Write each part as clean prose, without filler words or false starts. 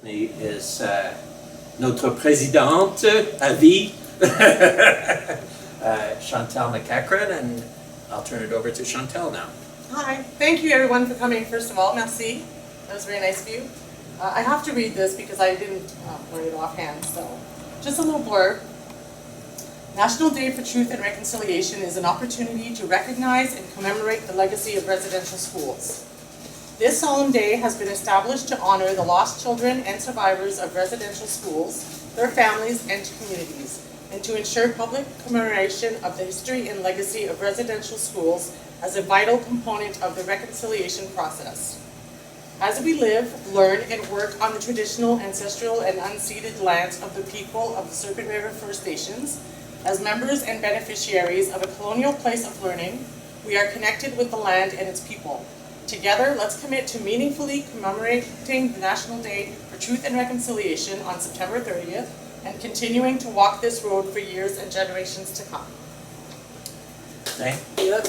with me is notre présidente à vie, Chantal MacEachern, and I'll turn it over to Chantal now. Hi, thank you everyone for coming. First of all, merci. That was very nice of you. I have to read this because I didn't learn it offhand, so just a little blurb. National Day for Truth and Reconciliation is an opportunity to recognize and commemorate the legacy of residential schools. This solemn day has been established to honor the lost children and survivors of residential schools, their families, and communities, and to ensure public commemoration of the history and legacy of residential schools as a vital component of the reconciliation process. As we live, learn, and work on the traditional, ancestral, and unceded lands of the people of the Serpent River First Nations, as members and beneficiaries of a colonial place of learning, we are connected with the land and its people. Together, let's commit to meaningfully commemorating the National Day for Truth and Reconciliation on September 30th and continuing to walk this road for years and generations to come. Thank you.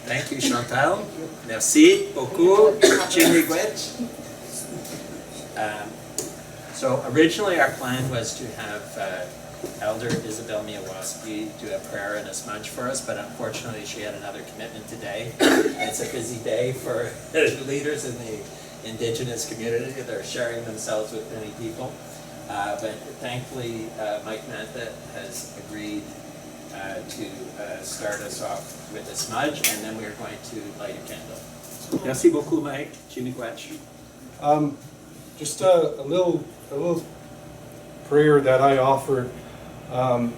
Thank you, Chantal. Merci beaucoup. So originally our plan was to have Elder Isabel Miawaski do a prayer and a smudge for us, but unfortunately she had another commitment today. It's a busy day for leaders in the Indigenous community. They're sharing themselves with many people. But thankfully, Mike Mantha has agreed to start us off with a smudge, and then we're going to light a candle. Merci beaucoup, Mike. Chimiquach. Just a little prayer that I offer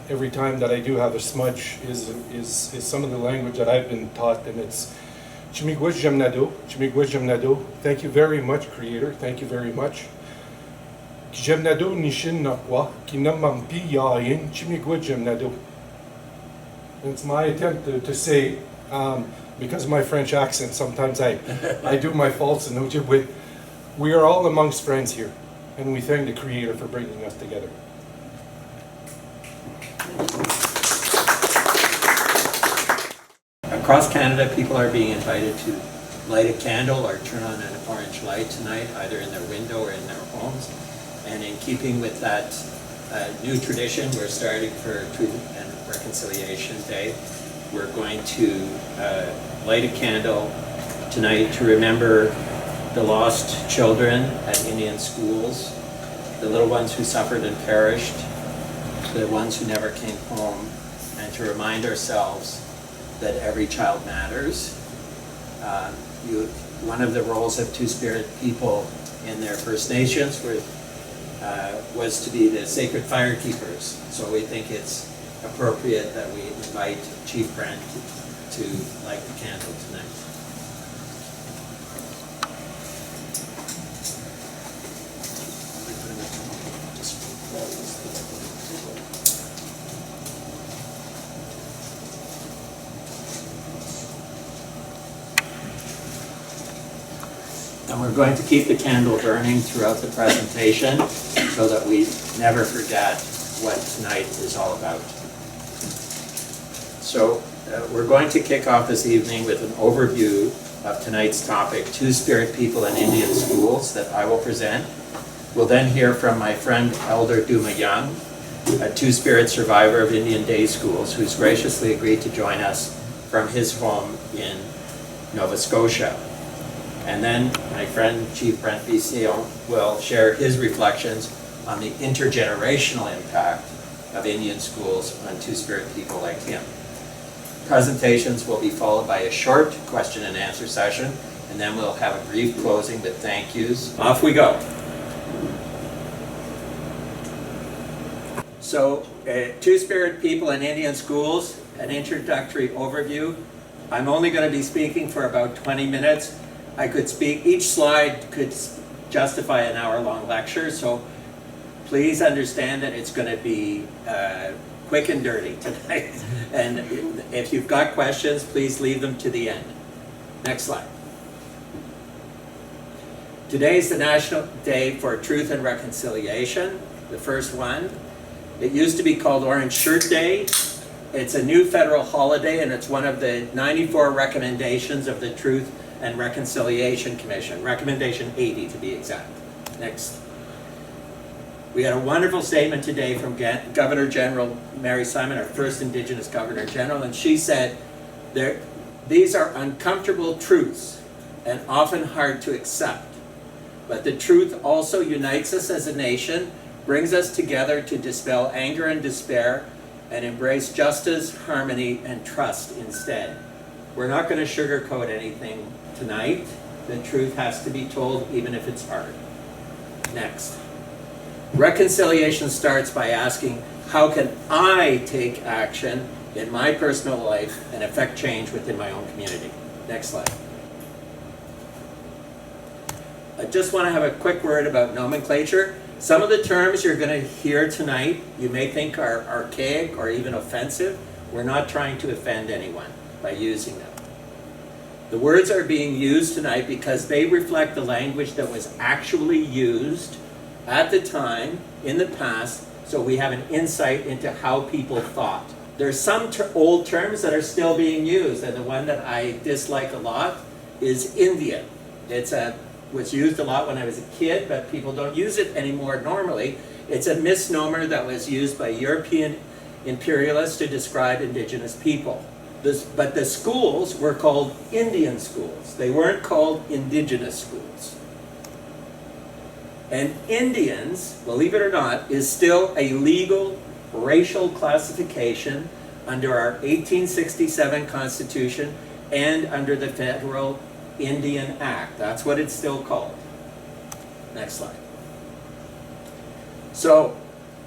every time that I do have a smudge is some of the language that I've been taught, and it's Chimiquach Jamnado, Chimiquach Jamnado. Thank you very much, Creator. Thank you very much. Jamnado nishin nakwa kinamampi yayin Chimiquach Jamnado. It's my attempt to say, because of my French accent, sometimes I do my faults and but we are all amongst friends here, and we thank the Creator for bringing us together. Across Canada, people are being invited to light a candle or turn on an orange light tonight, either in their window or in their homes. And in keeping with that new tradition, we're starting for Truth and Reconciliation Day. We're going to light a candle tonight to remember the lost children at Indian schools, the little ones who suffered and perished, the ones who never came home, and to remind ourselves that every child matters. One of the roles of Two-Spirit people in their First Nations was to be the sacred fire keepers. So we think it's appropriate that we invite Chief Brent to light the candle tonight. And we're going to keep the candle burning throughout the presentation so that we never forget what tonight is all about. So we're going to kick off this evening with an overview of tonight's topic, Two-Spirit People in Indian Schools, that I will present. We'll then hear from my friend Elder Tuma Young, a Two-Spirit survivor of Indian day schools, who's graciously agreed to join us from his home in Nova Scotia. And then my friend Chief Brent Bisaillion will share his reflections on the intergenerational impact of Indian schools on Two-Spirit people like him. Presentations will be followed by a short question and answer session, and then we'll have a brief closing with thank yous. Off we go. So, Two-Spirit people in Indian schools, an introductory overview. I'm only going to be speaking for about 20 minutes. I could speak, each slide could justify an hour-long lecture, so please understand that it's going to be quick and dirty tonight. And if you've got questions, please leave them to the end. Next slide. Today is the National Day for Truth and Reconciliation, the first one. It used to be called Orange Shirt Day. It's a new federal holiday, and it's one of the 94 recommendations of the Truth and Reconciliation Commission, recommendation 80 to be exact. Next. We had a wonderful statement today from Governor General Mary Simon, our first Indigenous Governor General, and she said, these are uncomfortable truths and often hard to accept. But the truth also unites us as a nation, brings us together to dispel anger and despair, and embrace justice, harmony, and trust instead. We're not going to sugarcoat anything tonight. The truth has to be told, even if it's hard. Next. Reconciliation starts by asking, how can I take action in my personal life and affect change within my own community? Next slide. I just want to have a quick word about nomenclature. Some of the terms you're going to hear tonight you may think are archaic or even offensive. We're not trying to offend anyone by using them. The words are being used tonight because they reflect the language that was actually used at the time, in the past, so we have an insight into how people thought. There's some old terms that are still being used, and the one that I dislike a lot is Indian. Was used a lot when I was a kid, but people don't use it anymore normally. It's a misnomer that was used by European imperialists to describe indigenous people. But the schools were called Indian schools. They weren't called indigenous schools. And Indians, believe it or not, is still a legal racial classification under our 1867 Constitution and under the Federal Indian Act. That's what it's still called. Next slide. So,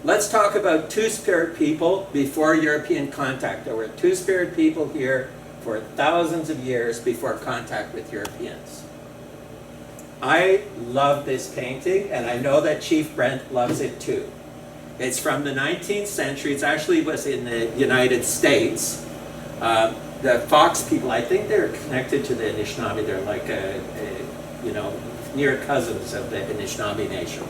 let's talk about Two-Spirit people before European contact. There were Two-Spirit people here for thousands of years before contact with Europeans. I love this painting, and I know that Chief Brent loves it too. It's from the 19th century. It actually was in the United States. The Fox people, I think they're connected to the Anishinaabe. They're like near cousins of the Anishinaabe nation.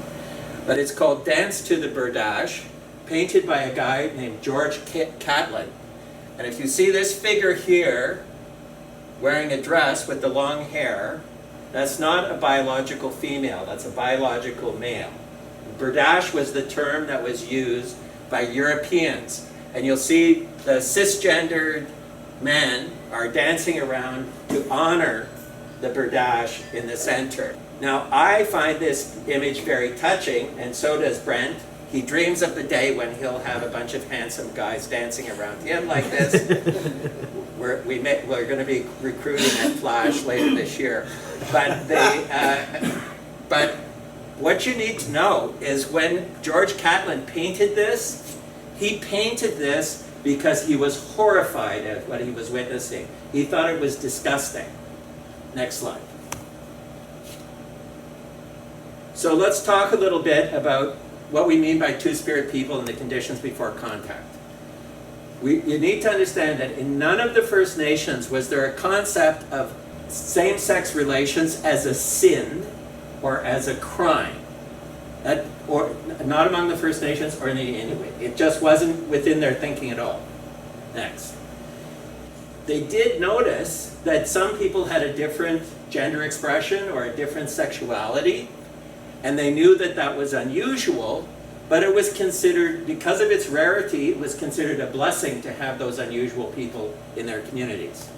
But it's called Dance to the Berdache, painted by a guy named George Catlin. And if you see this figure here, wearing a dress with the long hair, that's not a biological female, that's a biological male. Berdache was the term that was used by Europeans. And you'll see the cisgendered men are dancing around to honor the Berdache in the center. Now, I find this image very touching, and so does Brent. He dreams of the day when he'll have a bunch of handsome guys dancing around him like this. We're going to be recruiting at Flash later this year. But what you need to know is when George Catlin painted this, he painted this because he was horrified at what he was witnessing. He thought it was disgusting. Next slide. So let's talk a little bit about what we mean by Two-Spirit people and the conditions before contact. You need to understand that in none of the First Nations was there a concept of same-sex relations as a sin or as a crime. Or not among the First Nations or in the Inuit. It just wasn't within their thinking at all. Next. They did notice that some people had a different gender expression or a different sexuality, and they knew that that was unusual, but it was considered, because of its rarity, it was considered a blessing to have those unusual people in their communities.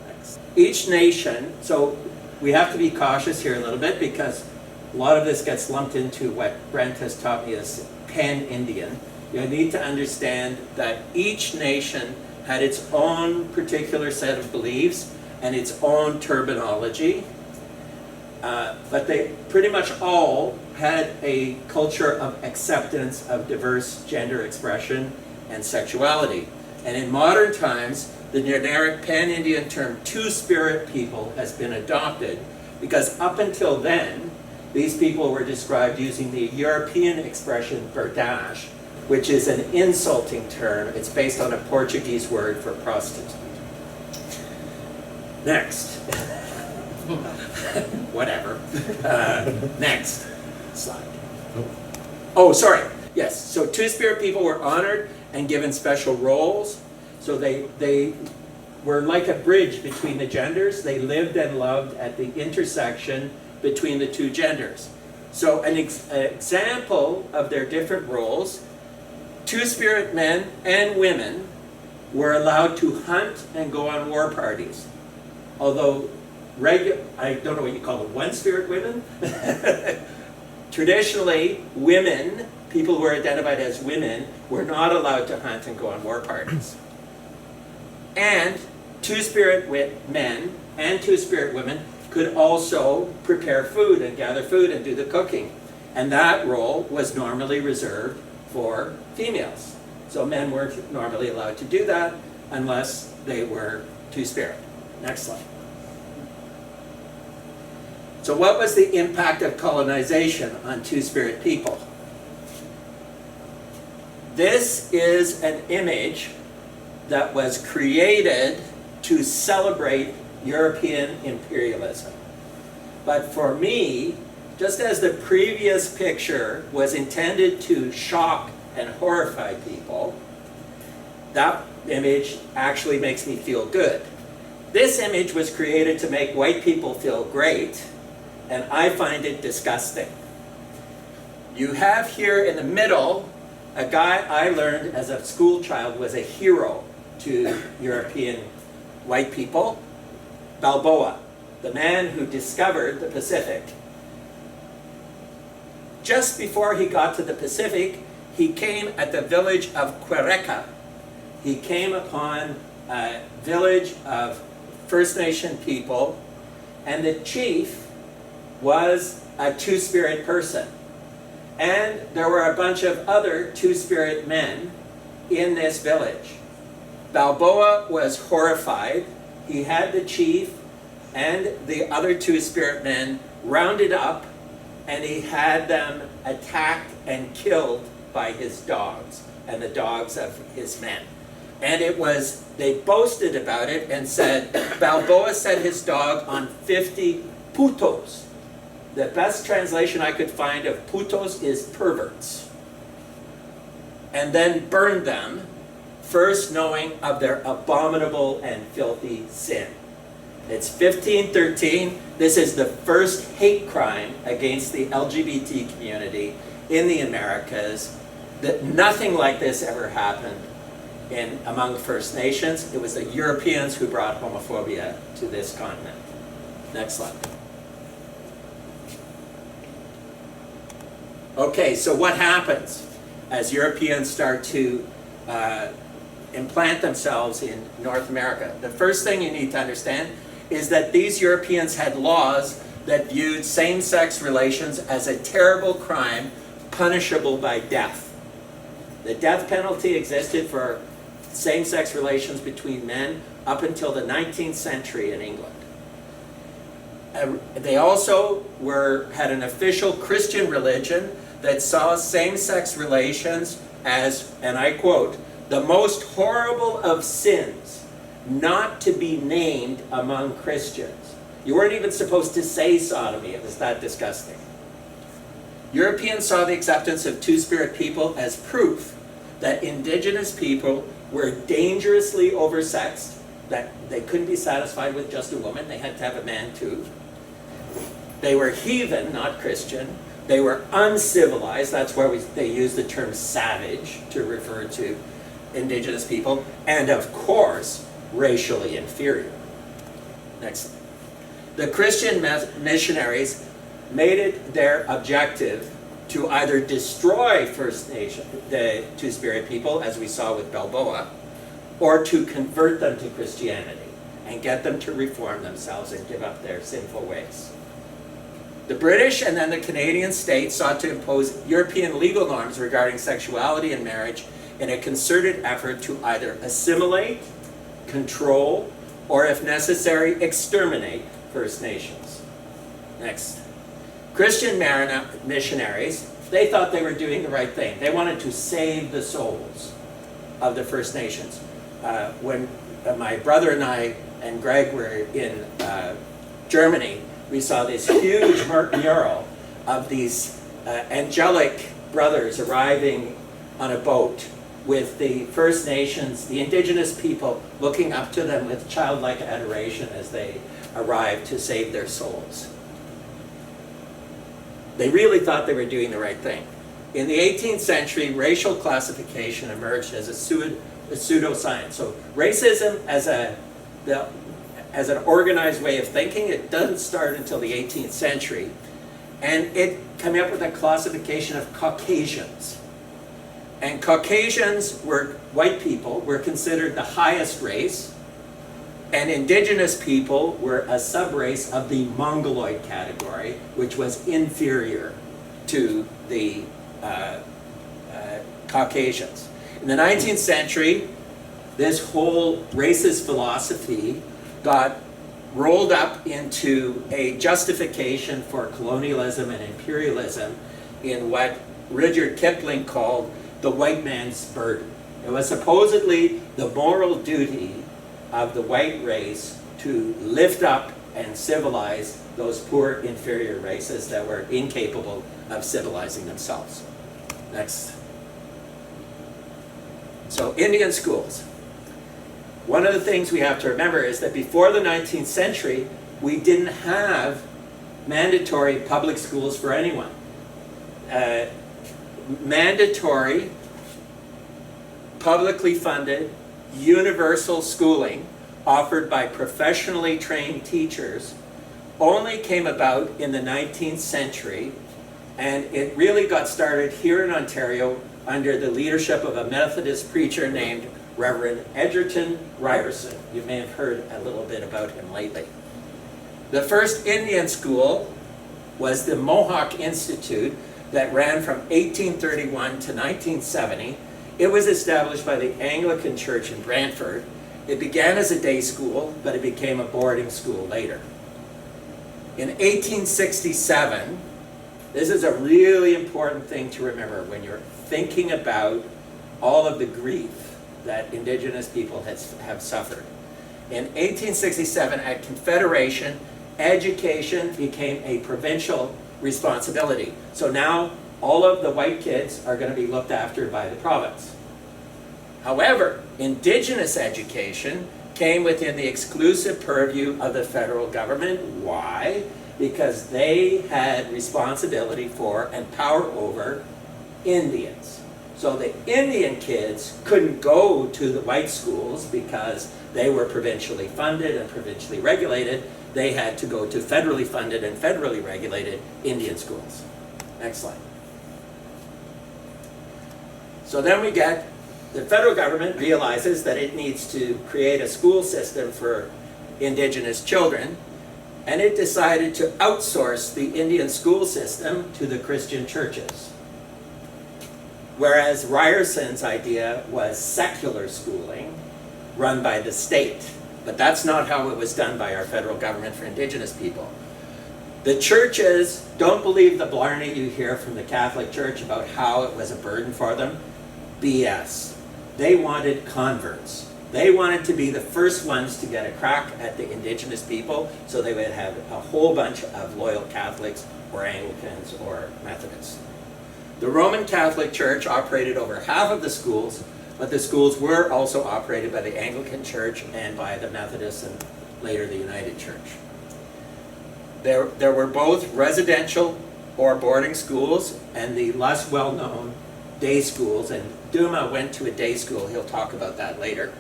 Next. Each nation, so we have to be cautious here a little bit because a lot of this gets lumped into what Brent has taught me as pan-Indian. You need to understand that each nation had its own particular set of beliefs and its own terminology. But they pretty much all had a culture of acceptance of diverse gender expression and sexuality. And in modern times, the generic pan-Indian term Two-Spirit people has been adopted because up until then, these people were described using the European expression Berdache, which is an insulting term. It's based on a Portuguese word for prostitute. Next. Whatever. Next slide. Oh, sorry. Yes, so Two-Spirit people were honored and given special roles. So they were like a bridge between the genders. They lived and loved at the intersection between the two genders. So an example of their different roles, two-spirit men and women were allowed to hunt and go on war parties. Although I don't know what you call them, one-spirit women? Traditionally, women, people who were identified as women, were not allowed to hunt and go on war parties. And two-spirit men and two-spirit women could also prepare food and gather food and do the cooking. And that role was normally reserved for females. So men weren't normally allowed to do that unless they were two-spirit. Next slide. So what was the impact of colonization on two-spirit people? This is an image that was created to celebrate European imperialism. But for me, just as the previous picture was intended to shock and horrify people, that image actually makes me feel good. This image was created to make white people feel great, and I find it disgusting. You have here in the middle a guy I learned as a school child was a hero to European white people, Balboa, the man who discovered the Pacific. Just before he got to the Pacific, he came at the village of Quereca. He came upon a village of First Nation people, and the chief was a two-spirit person. And there were a bunch of other two-spirit men in this village. Balboa was horrified. He had the chief and the other two-spirit men rounded up, and he had them attacked and killed by his dogs and the dogs of his men. And they boasted about it and said, Balboa set his dog on 50 putos. The best translation I could find of putos is perverts. And then burned them, first knowing of their abominable and filthy sin. It's 1513. This is the first hate crime against the LGBT community in the Americas. That nothing like this ever happened among First Nations. It was the Europeans who brought homophobia to this continent. Next slide. Okay, so what happens as Europeans start to implant themselves in North America? The first thing you need to understand is that these Europeans had laws that viewed same-sex relations as a terrible crime punishable by death. The death penalty existed for same-sex relations between men up until the 19th century in England. They also had an official Christian religion that saw same-sex relations as, and I quote, the most horrible of sins, not to be named among Christians. You weren't even supposed to say sodomy, it was that disgusting. Europeans saw the acceptance of two-spirit people as proof that indigenous people were dangerously oversexed, that they couldn't be satisfied with just a woman, they had to have a man too. They were heathen, not Christian. They were uncivilized, that's why they use the term savage to refer to indigenous people, and of course, racially inferior. Next. The Christian missionaries made it their objective to either destroy First Nation, the two-spirit people, as we saw with Balboa, or to convert them to Christianity and get them to reform themselves and give up their sinful ways. The British and then the Canadian states sought to impose European legal norms regarding sexuality and marriage in a concerted effort to either assimilate, control, or if necessary, exterminate First Nations. Next. Christian missionaries, they thought they were doing the right thing. They wanted to save the souls of the First Nations. When my brother and I and Greg were in Germany, we saw this huge mural of these angelic brothers arriving on a boat with the First Nations, the indigenous people, looking up to them with childlike adoration as they arrived to save their souls. They really thought they were doing the right thing. In the 18th century, racial classification emerged as a pseudoscience. So racism as an organized way of thinking, it doesn't start until the 18th century. And it came up with a classification of Caucasians. And Caucasians were white people, were considered the highest race, and indigenous people were a subrace of the Mongoloid category, which was inferior to the Caucasians. In the 19th century, this whole racist philosophy got rolled up into a justification for colonialism and imperialism in what Rudyard Kipling called the white man's burden. It was supposedly the moral duty of the white race to lift up and civilize those poor inferior races that were incapable of civilizing themselves. Next. So Indian schools. One of the things we have to remember is that before the 19th century, we didn't have mandatory public schools for anyone. Mandatory, publicly funded, universal schooling offered by professionally trained teachers only came about in the 19th century, and it really got started here in Ontario under the leadership of a Methodist preacher named Reverend Edgerton Ryerson. You may have heard a little bit about him lately. The first Indian school was the Mohawk Institute that ran from 1831 to 1970. It was established by the Anglican Church in Brantford. It began as a day school, but it became a boarding school later. In 1867, this is a really important thing to remember when you're thinking about all of the grief that Indigenous people have suffered. In 1867, at Confederation, education became a provincial responsibility. So now all of the white kids are going to be looked after by the province. However, Indigenous education came within the exclusive purview of the federal government. Why? Because they had responsibility for and power over Indians. So the Indian kids couldn't go to the white schools because they were provincially funded and provincially regulated. They had to go to federally funded and federally regulated Indian schools. Next slide. So then we get, the federal government realizes that it needs to create a school system for Indigenous children, and it decided to outsource the Indian school system to the Christian churches. Whereas Ryerson's idea was secular schooling run by the state. But that's not how it was done by our federal government for Indigenous people. The churches don't believe the blarney you hear from the Catholic Church about how it was a burden for them. BS. They wanted converts. They wanted to be the first ones to get a crack at the Indigenous people, so they would have a whole bunch of loyal Catholics or Anglicans or Methodists. The Roman Catholic Church operated over half of the schools, but the schools were also operated by the Anglican Church and by the Methodists and later the United Church. There were both residential or boarding schools and the less well-known day schools, and Tuma went to a day school. He'll talk about that later.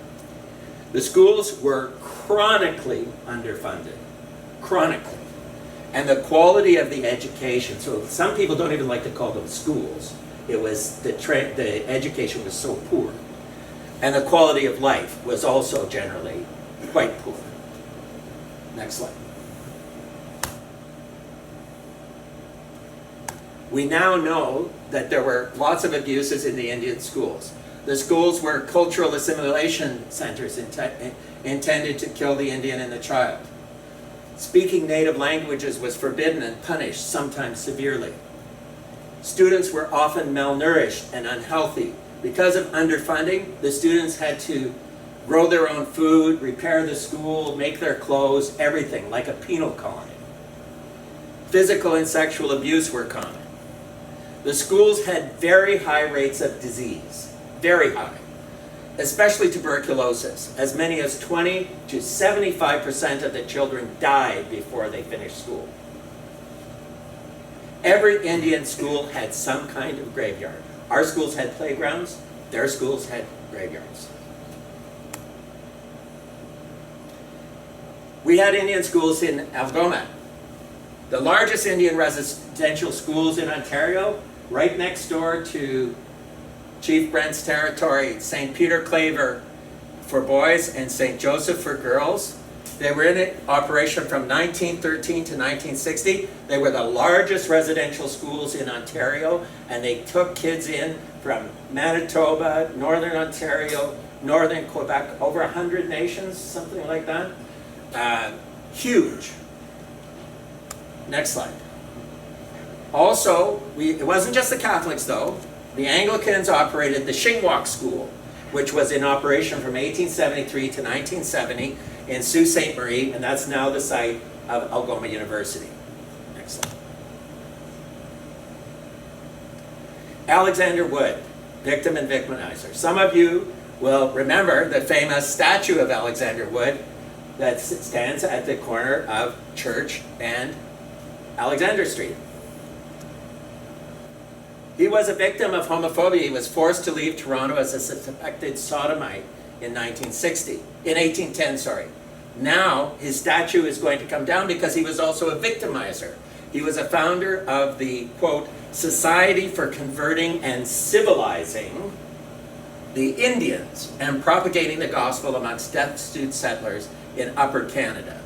The schools were chronically underfunded, chronically. And the quality of the education, so some people don't even like to call them schools. It was, the education was so poor. And the quality of life was also generally quite poor. Next slide. We now know that there were lots of abuses in the Indian schools. The schools were cultural assimilation centers intended to kill the Indian and the child. Speaking native languages was forbidden and punished, sometimes severely. Students were often malnourished and unhealthy. Because of underfunding, the students had to grow their own food, repair the school, make their clothes, everything, like a penal colony. Physical and sexual abuse were common. The schools had very high rates of disease. very high, especially tuberculosis. As many as 20 to 75% of the children died before they finished school. Every Indian school had some kind of graveyard. Our schools had playgrounds, their schools had graveyards. We had Indian schools in Algoma. The largest Indian residential schools in Ontario, right next door to Chief Brent's territory, St. Peter Claver for boys and St. Joseph for girls. They were in operation from 1913 to 1960. They were the largest residential schools in Ontario, and they took kids in from Manitoba, Northern Ontario, Northern Quebec, over 100 nations, something like that. Huge. Next slide. Also, it wasn't just the Catholics though. The Anglicans operated the Shingwalk School, which was in operation from 1873 to 1970 in Sault Ste. Marie, and that's now the site of Algoma University. Next slide. Alexander Wood, victim and victimizer. Some of you will remember the famous statue of Alexander Wood that stands at the corner of Church and Alexander Street. He was a victim of homophobia. He was forced to leave Toronto as a suspected sodomite in 1810, sorry. Now, his statue is going to come down because he was also a victimizer. He was a founder of the, quote, Society for Converting and Civilizing the Indians and propagating the gospel amongst destitute settlers in Upper Canada.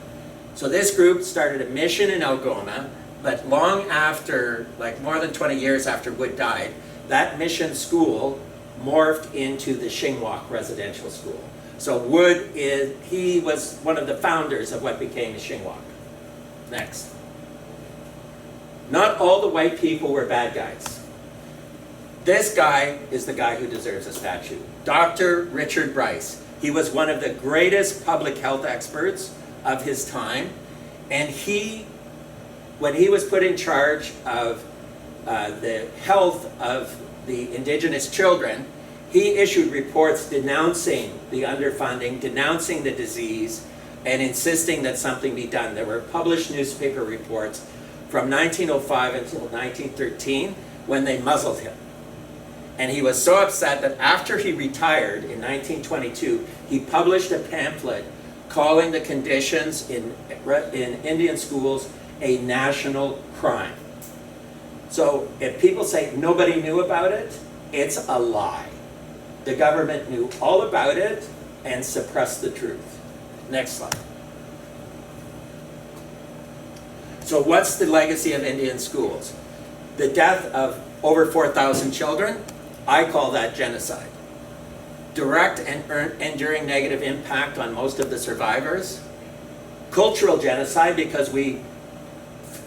So this group started a mission in Algoma, but long after, like more than 20 years after Wood died, that mission school morphed into the Shingwalk Residential School. So Wood he was one of the founders of what became the Shingwalk. Next. Not all the white people were bad guys. This guy is the guy who deserves a statue. Dr. Richard Bryce. He was one of the greatest public health experts of his time, and when he was put in charge of the health of the Indigenous children, he issued reports denouncing the underfunding, denouncing the disease, and insisting that something be done. There were published newspaper reports from 1905 until 1913 when they muzzled him. And he was so upset that after he retired in 1922, he published a pamphlet calling the conditions in Indian schools a national crime. So if people say nobody knew about it, it's a lie. The government knew all about it and suppressed the truth. Next slide. So what's the legacy of Indian schools? The death of over 4,000 children, I call that genocide. Direct and enduring negative impact on most of the survivors. Cultural genocide because we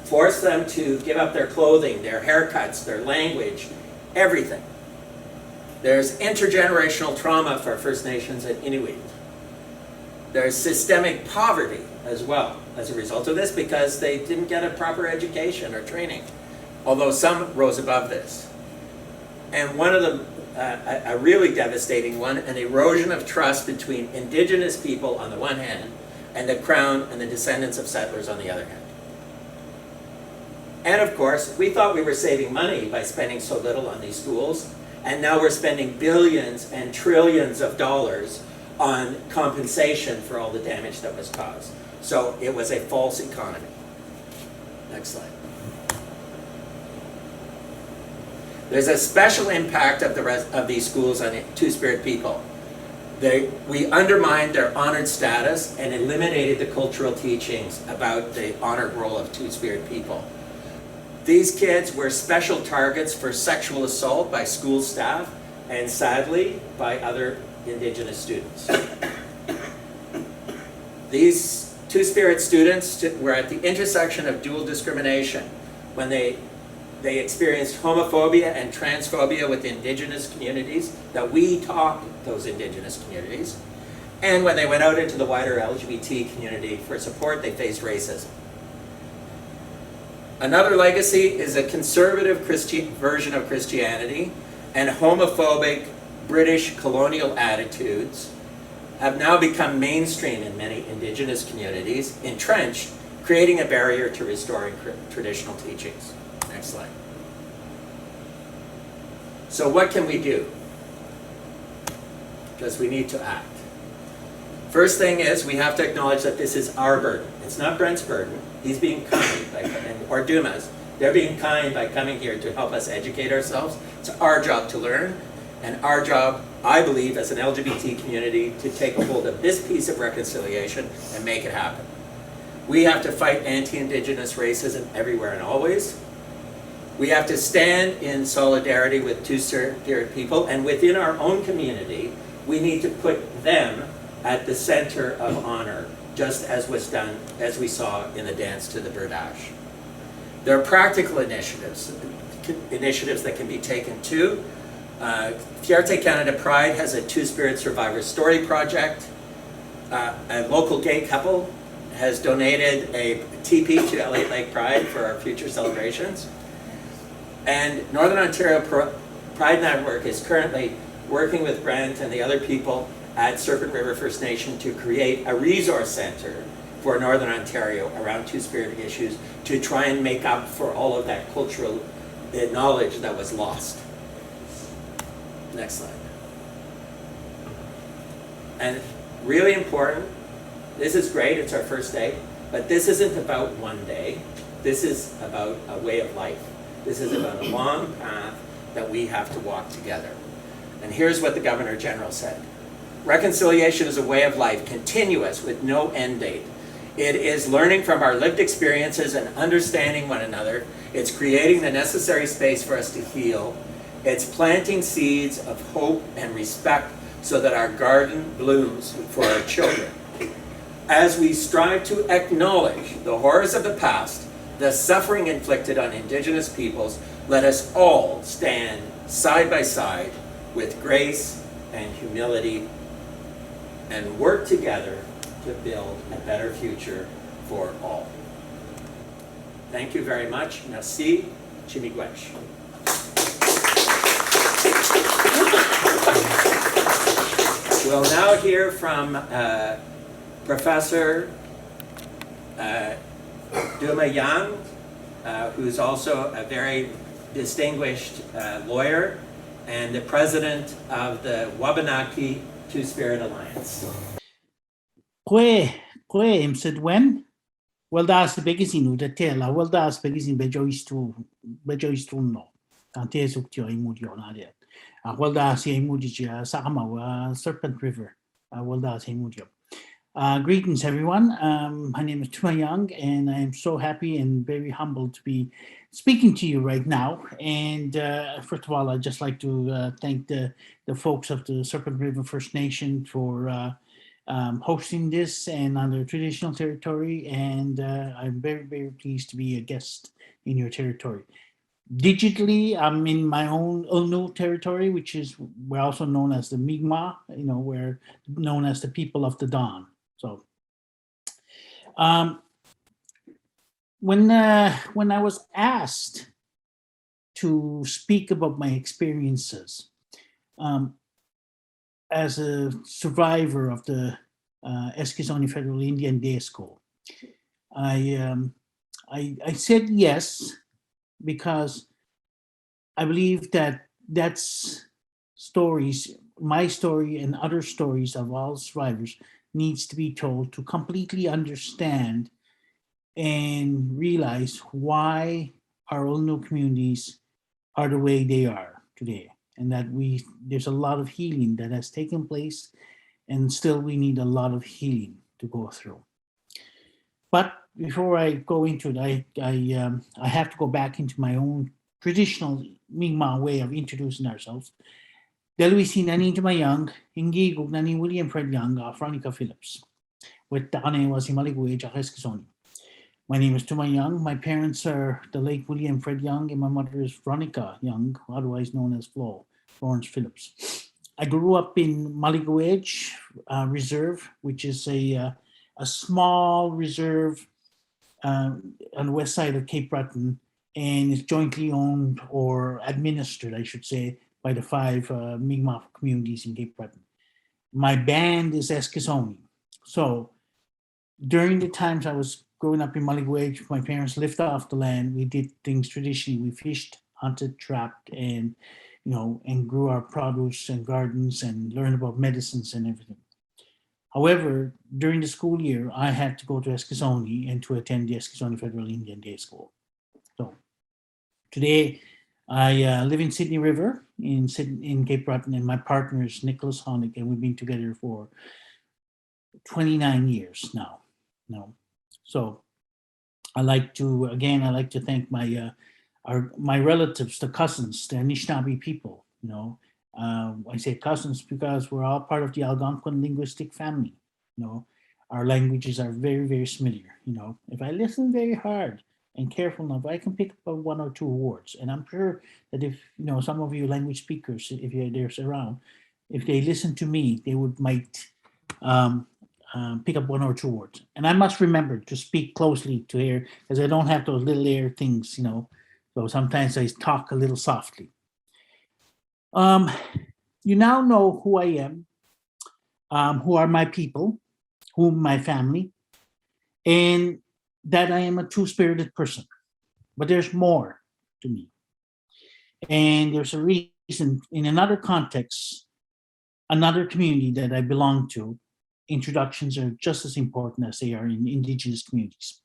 force them to give up their clothing, their haircuts, their language, everything. There's intergenerational trauma for First Nations and Inuit. There's systemic poverty as well as a result of this because they didn't get a proper education or training, although some rose above this. And one of them, a really devastating one, an erosion of trust between Indigenous people on the one hand and the Crown and the descendants of settlers on the other hand. And of course, we thought we were saving money by spending so little on these schools, and now we're spending billions and trillions of dollars on compensation for all the damage that was caused. So it was a false economy. Next slide. There's a special impact of these schools on Two-Spirit people. We undermined their honored status and eliminated the cultural teachings about the honored role of Two-Spirit people. These kids were special targets for sexual assault by school staff and sadly by other Indigenous students. These Two-Spirit students were at the intersection of dual discrimination when they experienced homophobia and transphobia with Indigenous communities that we taught those Indigenous communities. And when they went out into the wider LGBT community for support, they faced racism. Another legacy is a conservative version of Christianity and homophobic British colonial attitudes have now become mainstream in many Indigenous communities, entrenched, creating a barrier to restoring traditional teachings. Next slide. So what can we do? Because we need to act. First thing is we have to acknowledge that this is our burden. It's not Brent's burden. He's being kind, or Duma's. They're being kind by coming here to help us educate ourselves. It's our job to learn, and our job, I believe, as an LGBT community, to take a hold of this piece of reconciliation and make it happen. We have to fight anti-Indigenous racism everywhere and always. We have to stand in solidarity with two-spirit people, and within our own community, we need to put them at the center of honor, just as was done, as we saw in the dance to the Birdash. There are practical initiatives that can be taken too. Fierté Canada Pride has a Two-Spirit Survivor Story project. A local gay couple has donated a teepee to Elliot Lake Pride for our future celebrations. And Northern Ontario Pride Network is currently working with Brent and the other people at Serpent River First Nation to create a resource center for Northern Ontario around two-spirit issues to try and make up for all of that cultural knowledge that was lost. Next slide. And really important, this is great, it's our first day, but this isn't about one day. This is about a way of life. This is about a long path that we have to walk together. And here's what the Governor General said. Reconciliation is a way of life, continuous, with no end date. It is learning from our lived experiences and understanding one another. It's creating the necessary space for us to heal. It's planting seeds of hope and respect so that our garden blooms for our children. As we strive to acknowledge the horrors of the past, the suffering inflicted on Indigenous peoples, let us all stand side by side with grace and humility and work together to build a better future for all. Thank you very much. Merci. Chimigwesh. We'll now hear from Professor Tuma Young, who's also a very distinguished lawyer and the president of the Wabanaki Two-Spirit Alliance. Kwe said when? Well, that's the biggest thing to tell. Well, that's the biggest thing bejoistru no. Ante suktio imudio na de. Well, that's imudio Sakama Serpent River. Well, that's imudio. Greetings, everyone. My name is Tuma Young, and I am so happy and very humbled to be speaking to you right now. And first of all, I'd just like to thank the folks of the Serpent River First Nation for hosting this and on their traditional territory. And I'm very, very pleased to be a guest in your territory. Digitally, I'm in my own Ulnu territory, which is we're also known as the Mi'kmaq, we're known as the people of the dawn. So when I was asked to speak about my experiences as a survivor of the Eskizoni Federal Indian Day School, I said yes, because I believe that that's stories, my story and other stories of all survivors needs to be told to completely understand and realize why our Ulnu communities are the way they are today, and that there's a lot of healing that has taken place, and still we need a lot of healing to go through. But before I go into it, I have to go back into my own traditional Mi'kmaq way of introducing ourselves. Delwisi nani Tuma Young, Ingi Gugnani William Fred Young, Veronica Phillips. With Dane was Imaligwe Eskizoni. My name is Tuma Young. My parents are the late William Fred Young, and my mother is Veronica Young, otherwise known as Florence Phillips. I grew up in Maligwedge Reserve, which is a small reserve on the west side of Cape Breton, and is jointly owned or administered, I should say, by the 5 Mi'kmaq communities in Cape Breton. My band is Eskasoni. So during the times I was growing up in Maligwedge, my parents lived off the land. We did things traditionally. We fished, hunted, trapped, and and grew our produce and gardens and learned about medicines and everything. However, during the school year, I had to go to Eskasoni and to attend the Eskasoni Federal Indian Day School. So today, I live in Sydney River in Cape Breton, and my partner is Nicholas Honig, and we've been together for 29 years now. So I like to thank my relatives, the cousins, the Anishinaabe people. I say cousins because we're all part of the Algonquin linguistic family. Our languages are very, very similar. If I listen very hard and careful enough, I can pick up 1 or 2 words. And I'm sure that if some of you language speakers, if there's around, if they listen to me, they might pick up 1 or 2 words. And I must remember to speak closely to hear, because I don't have those little ear things. So sometimes I talk a little softly. You now know who I am, who are my people, my family, and that I am a two-spirited person. But there's more to me. And there's a reason, in another context, another community that I belong to, introductions are just as important as they are in Indigenous communities.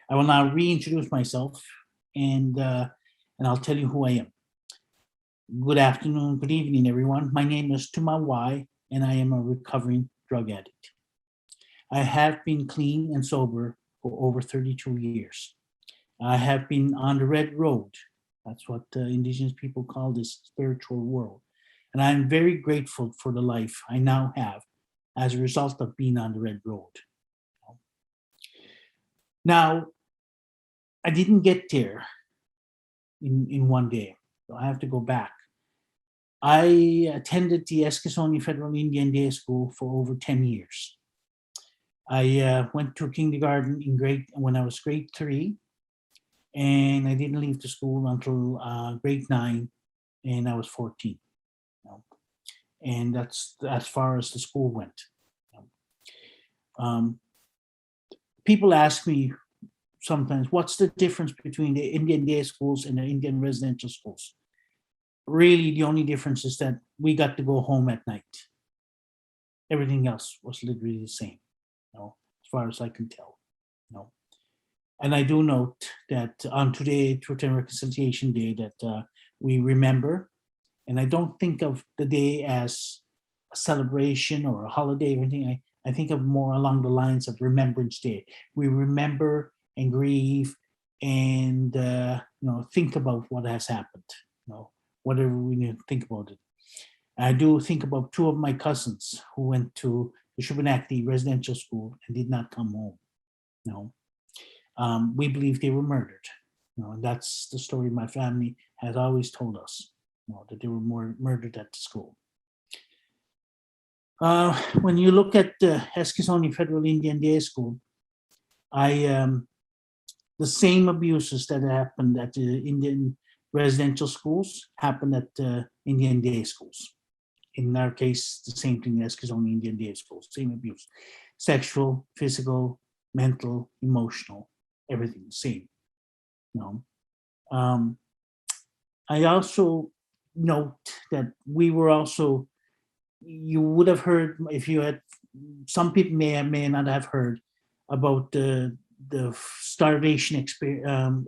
I will now reintroduce myself, and I'll tell you who I am. Good afternoon, good evening, everyone. My name is Tuma Y, and I am a recovering drug addict. I have been clean and sober for over 32 years. I have been on the red road. That's what Indigenous people call this spiritual world. And I'm very grateful for the life I now have as a result of being on the red road. Now, I didn't get there in one day, so I have to go back. I attended the Eskasoni Federal Indian Day School for over 10 years. I went to kindergarten when I was grade 3, and I didn't leave the school until grade 9, and I was 14. And that's as far as the school went. People ask me sometimes, what's the difference between the Indian day schools and the Indian residential schools? Really, the only difference is that we got to go home at night. Everything else was literally the same, as far as I can tell. And I do note that on today, Truth and Reconciliation Day, that we remember, and I don't think of the day as a celebration or a holiday or anything. I think of more along the lines of Remembrance Day. We remember and grieve and think about what has happened. Whatever we need to think about it. I do think about 2 of my cousins who went to the Shubenacadie residential school and did not come home. We believe they were murdered. And that's the story my family has always told us, that they were murdered at the school. When you look at the Eskasoni Federal Indian Day School, the same abuses that happened at the Indian residential schools happened at the Indian Day Schools. In our case, the same thing as Eskasoni Indian Day Schools, same abuse. Sexual, physical, mental, emotional, everything the same. I also note that we were also, you would have heard, if you had, some people may not have heard about the starvation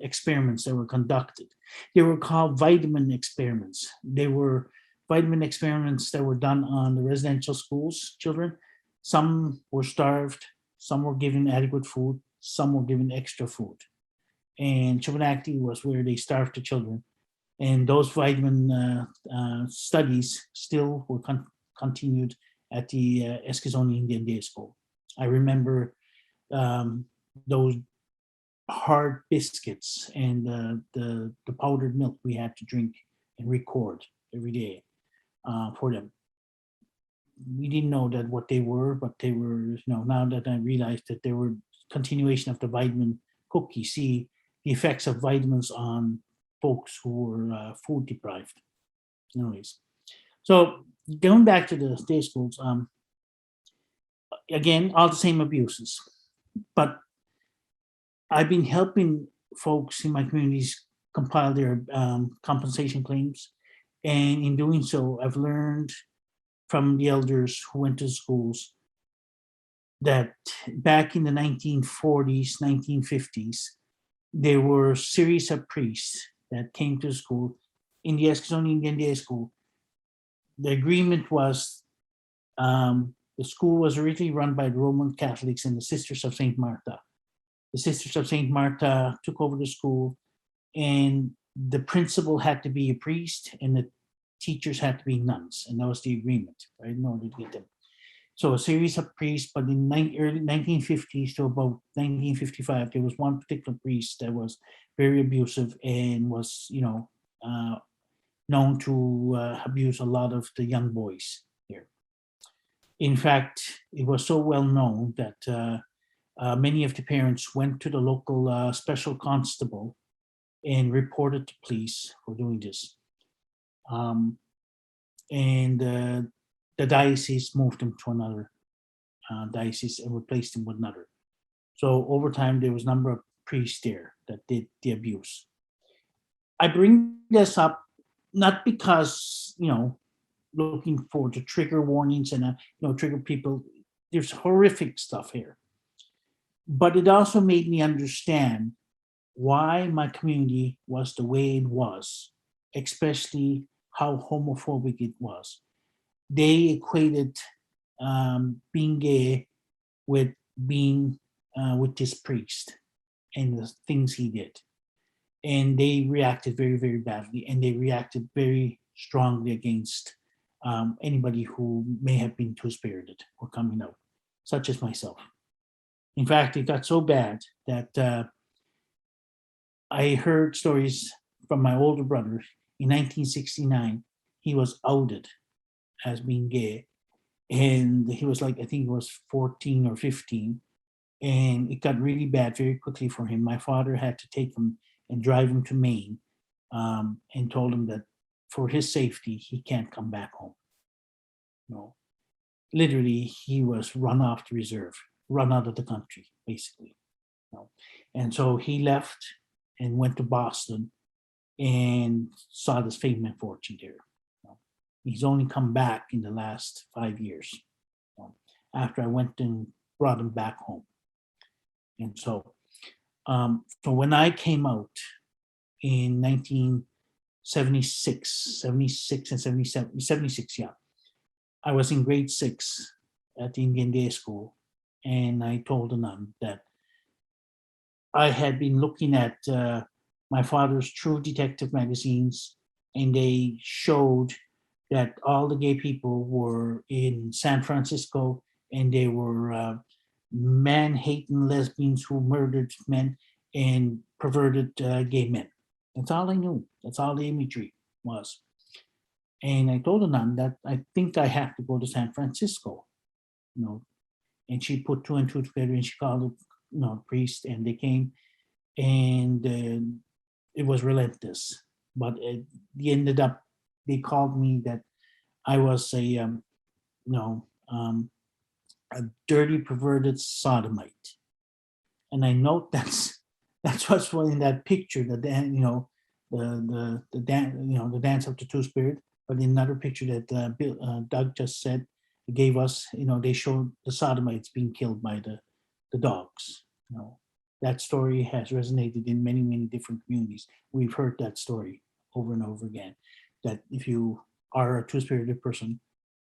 experiments that were conducted. They were called vitamin experiments. They were vitamin experiments that were done on the residential schools children. Some were starved, some were given adequate food, some were given extra food. And Shubenacadie was where they starved the children. And those vitamin studies still were continued at the Eskasoni Indian Day School. I remember those hard biscuits and the powdered milk we had to drink and record every day for them. We didn't know that what they were, but they were, now that I realized that they were continuation of the vitamin cookie. See the effects of vitamins on folks who were food deprived. anyways. So going back to the day schools, again, all the same abuses, but I've been helping folks in my communities compile their compensation claims, and in doing so, I've learned from the elders who went to schools that back in the 1940s, 1950s, there were a series of priests that came to school in the Eskasoni Indian Day School. The agreement was the school was originally run by the Roman Catholics and the Sisters of St. Martha. The Sisters of St. Martha took over the school, and the principal had to be a priest and the teachers had to be nuns, and that was the agreement, right, in order to get them. So a series of priests, but in early 1950s to about 1955, there was one particular priest that was very abusive and was, known to abuse a lot of the young boys there. In fact, it was so well known that many of the parents went to the local special constable and reported to police for doing this. And the diocese moved him to another diocese and replaced him with another. So over time, there was a number of priests there that did the abuse. I bring this up not because, looking for the trigger warnings and, trigger people. There's horrific stuff here. But it also made me understand why my community was the way it was, especially how homophobic it was. They equated being gay with being with this priest and the things he did. And they reacted very, very badly, and they reacted very strongly against anybody who may have been two-spirited or coming out, such as myself. In fact, it got so bad that I heard stories from my older brother. In 1969, he was outed as being gay, and he was like, I think he was 14 or 15, and it got really bad very quickly for him. My father had to take him and drive him to Maine, and told him that for his safety, he can't come back home. Literally, he was run off the reserve, run out of the country, basically. And so he left and went to Boston and saw this fame and fortune there. He's only come back in the last 5 years, after I went and brought him back home. And so when I came out in 1976, 76 and 77, 76, yeah, I was in grade 6 at the Indian Day School, and I told the nun that I had been looking at my father's True Detective magazines, and they showed that all the gay people were in San Francisco, and they were man-hating lesbians who murdered men and perverted gay men. That's all I knew. That's all the imagery was. And I told the nun that I think I have to go to San Francisco, and she put 2 and 2 together, and she called a priest, and they came, and it was relentless. But they called me that I was a dirty, perverted sodomite. And I note that's what's in that picture, the dance of the two-spirit. But in another picture that Doug just gave us, they showed the sodomites being killed by the dogs. That story has resonated in many, many different communities. We've heard that story over and over again, that if you are a two-spirited person,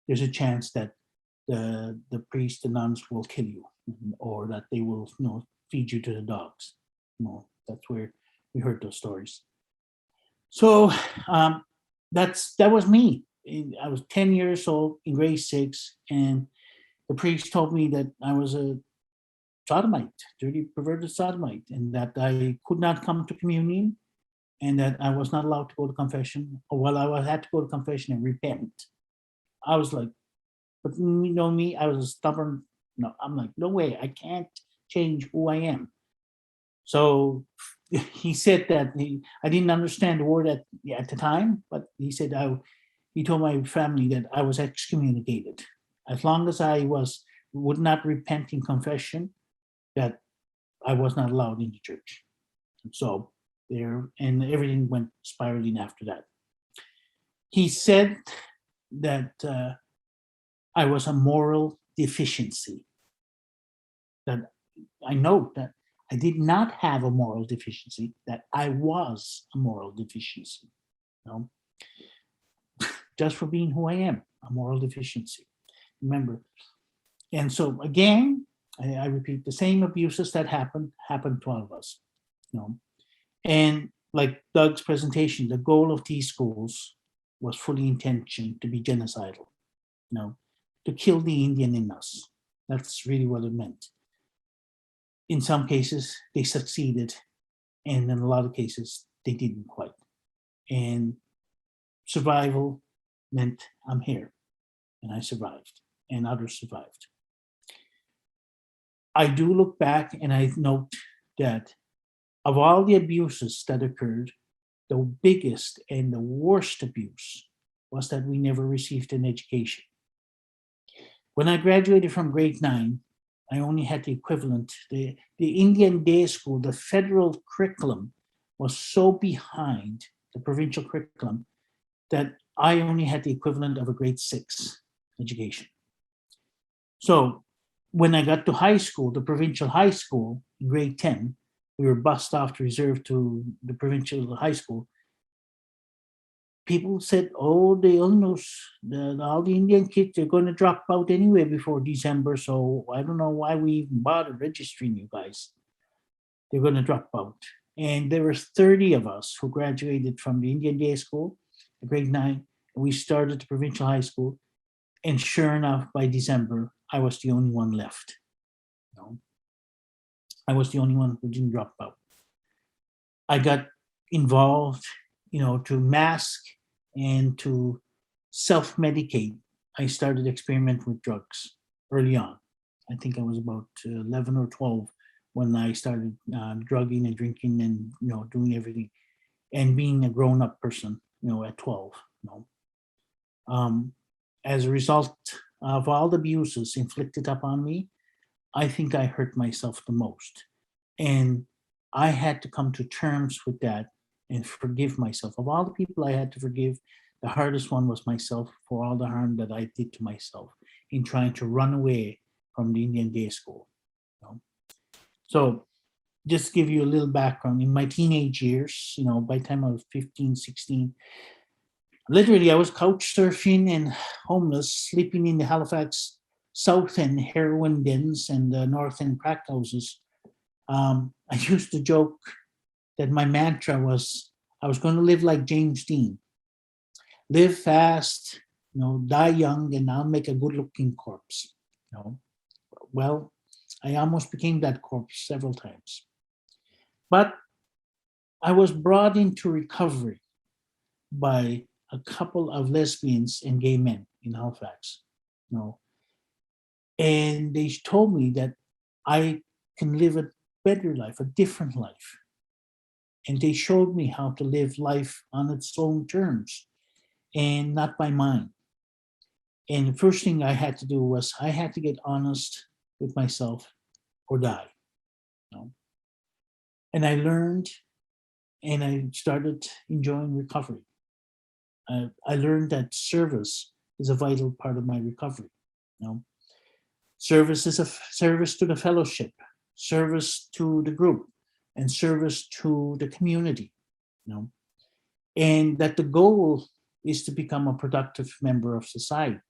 there's a chance that the priest, the nuns will kill you, or that they will feed you to the dogs. That's where we heard those stories. So that was me. I was 10 years old in grade 6, and the priest told me that I was a sodomite, dirty, perverted sodomite, and that I could not come to communion, and that I was not allowed to go to confession. I had to go to confession and repent. I was like, but me, I was a stubborn. I'm like, no way, I can't change who I am. So he said that I didn't understand the word at the time, but he said he told my family that I was excommunicated. As long as I would not repent in confession, that I was not allowed in the church. So there, and everything went spiraling after that. He said that I was a moral deficiency. That I note that I did not have a moral deficiency, that I was a moral deficiency. You know? Just for being who I am, a moral deficiency. Remember. And so again, I repeat, the same abuses that happened to all of us. You know? And like Doug's presentation, the goal of these schools was fully intentioned to be genocidal, you know, to kill the Indian in us. That's really what it meant. In some cases, they succeeded, and in a lot of cases, they didn't quite. And survival meant I'm here, and I survived, and others survived. I do look back and I note that of all the abuses that occurred, the biggest and the worst abuse was that we never received an education. When I graduated from grade 9, I only had the equivalent. The Indian day school, the federal curriculum was so behind the provincial curriculum that I only had the equivalent of a grade 6 education. So when I got to high school, the provincial high school, in grade 10, we were bused off to reserve to the provincial high school. People said, oh, the almost, all the Indian kids, they're going to drop out anyway before December, so I don't know why we even bother registering you guys. They're going to drop out. And there were 30 of us who graduated from the Indian day school, grade 9, and we started the provincial high school, and sure enough, by December, I was the only one left. You know? I was the only one who didn't drop out. I got involved, you know, to mask and to self-medicate. I started experimenting with drugs early on. I think I was about 11 or 12 when I started drugging and drinking and, you know, doing everything and being a grown-up person, you know, at 12. You know. As a result of all the abuses inflicted upon me, I think I hurt myself the most. And I had to come to terms with that and forgive myself. Of all the people I had to forgive, the hardest one was myself for all the harm that I did to myself in trying to run away from the Indian day school. You know? So just to give you a little background, in my teenage years, you know, by the time I was 15, 16, literally I was couch surfing and homeless, sleeping in the Halifax South End heroin dens and the North End crack houses. I used to joke that my mantra was I was going to live like James Dean. Live fast, you know, die young, and I'll make a good-looking corpse. You know? Well, I almost became that corpse several times. But I was brought into recovery by a couple of lesbians and gay men in Halifax. You know? And they told me that I can live a better life, a different life. And they showed me how to live life on its own terms and not by mine. And the first thing I had to do was I had to get honest with myself or die. You know? And I learned and I started enjoying recovery. I learned that service is a vital part of my recovery. You know? Service is a service to the fellowship, service to the group, and service to the community. You know? And that the goal is to become a productive member of society.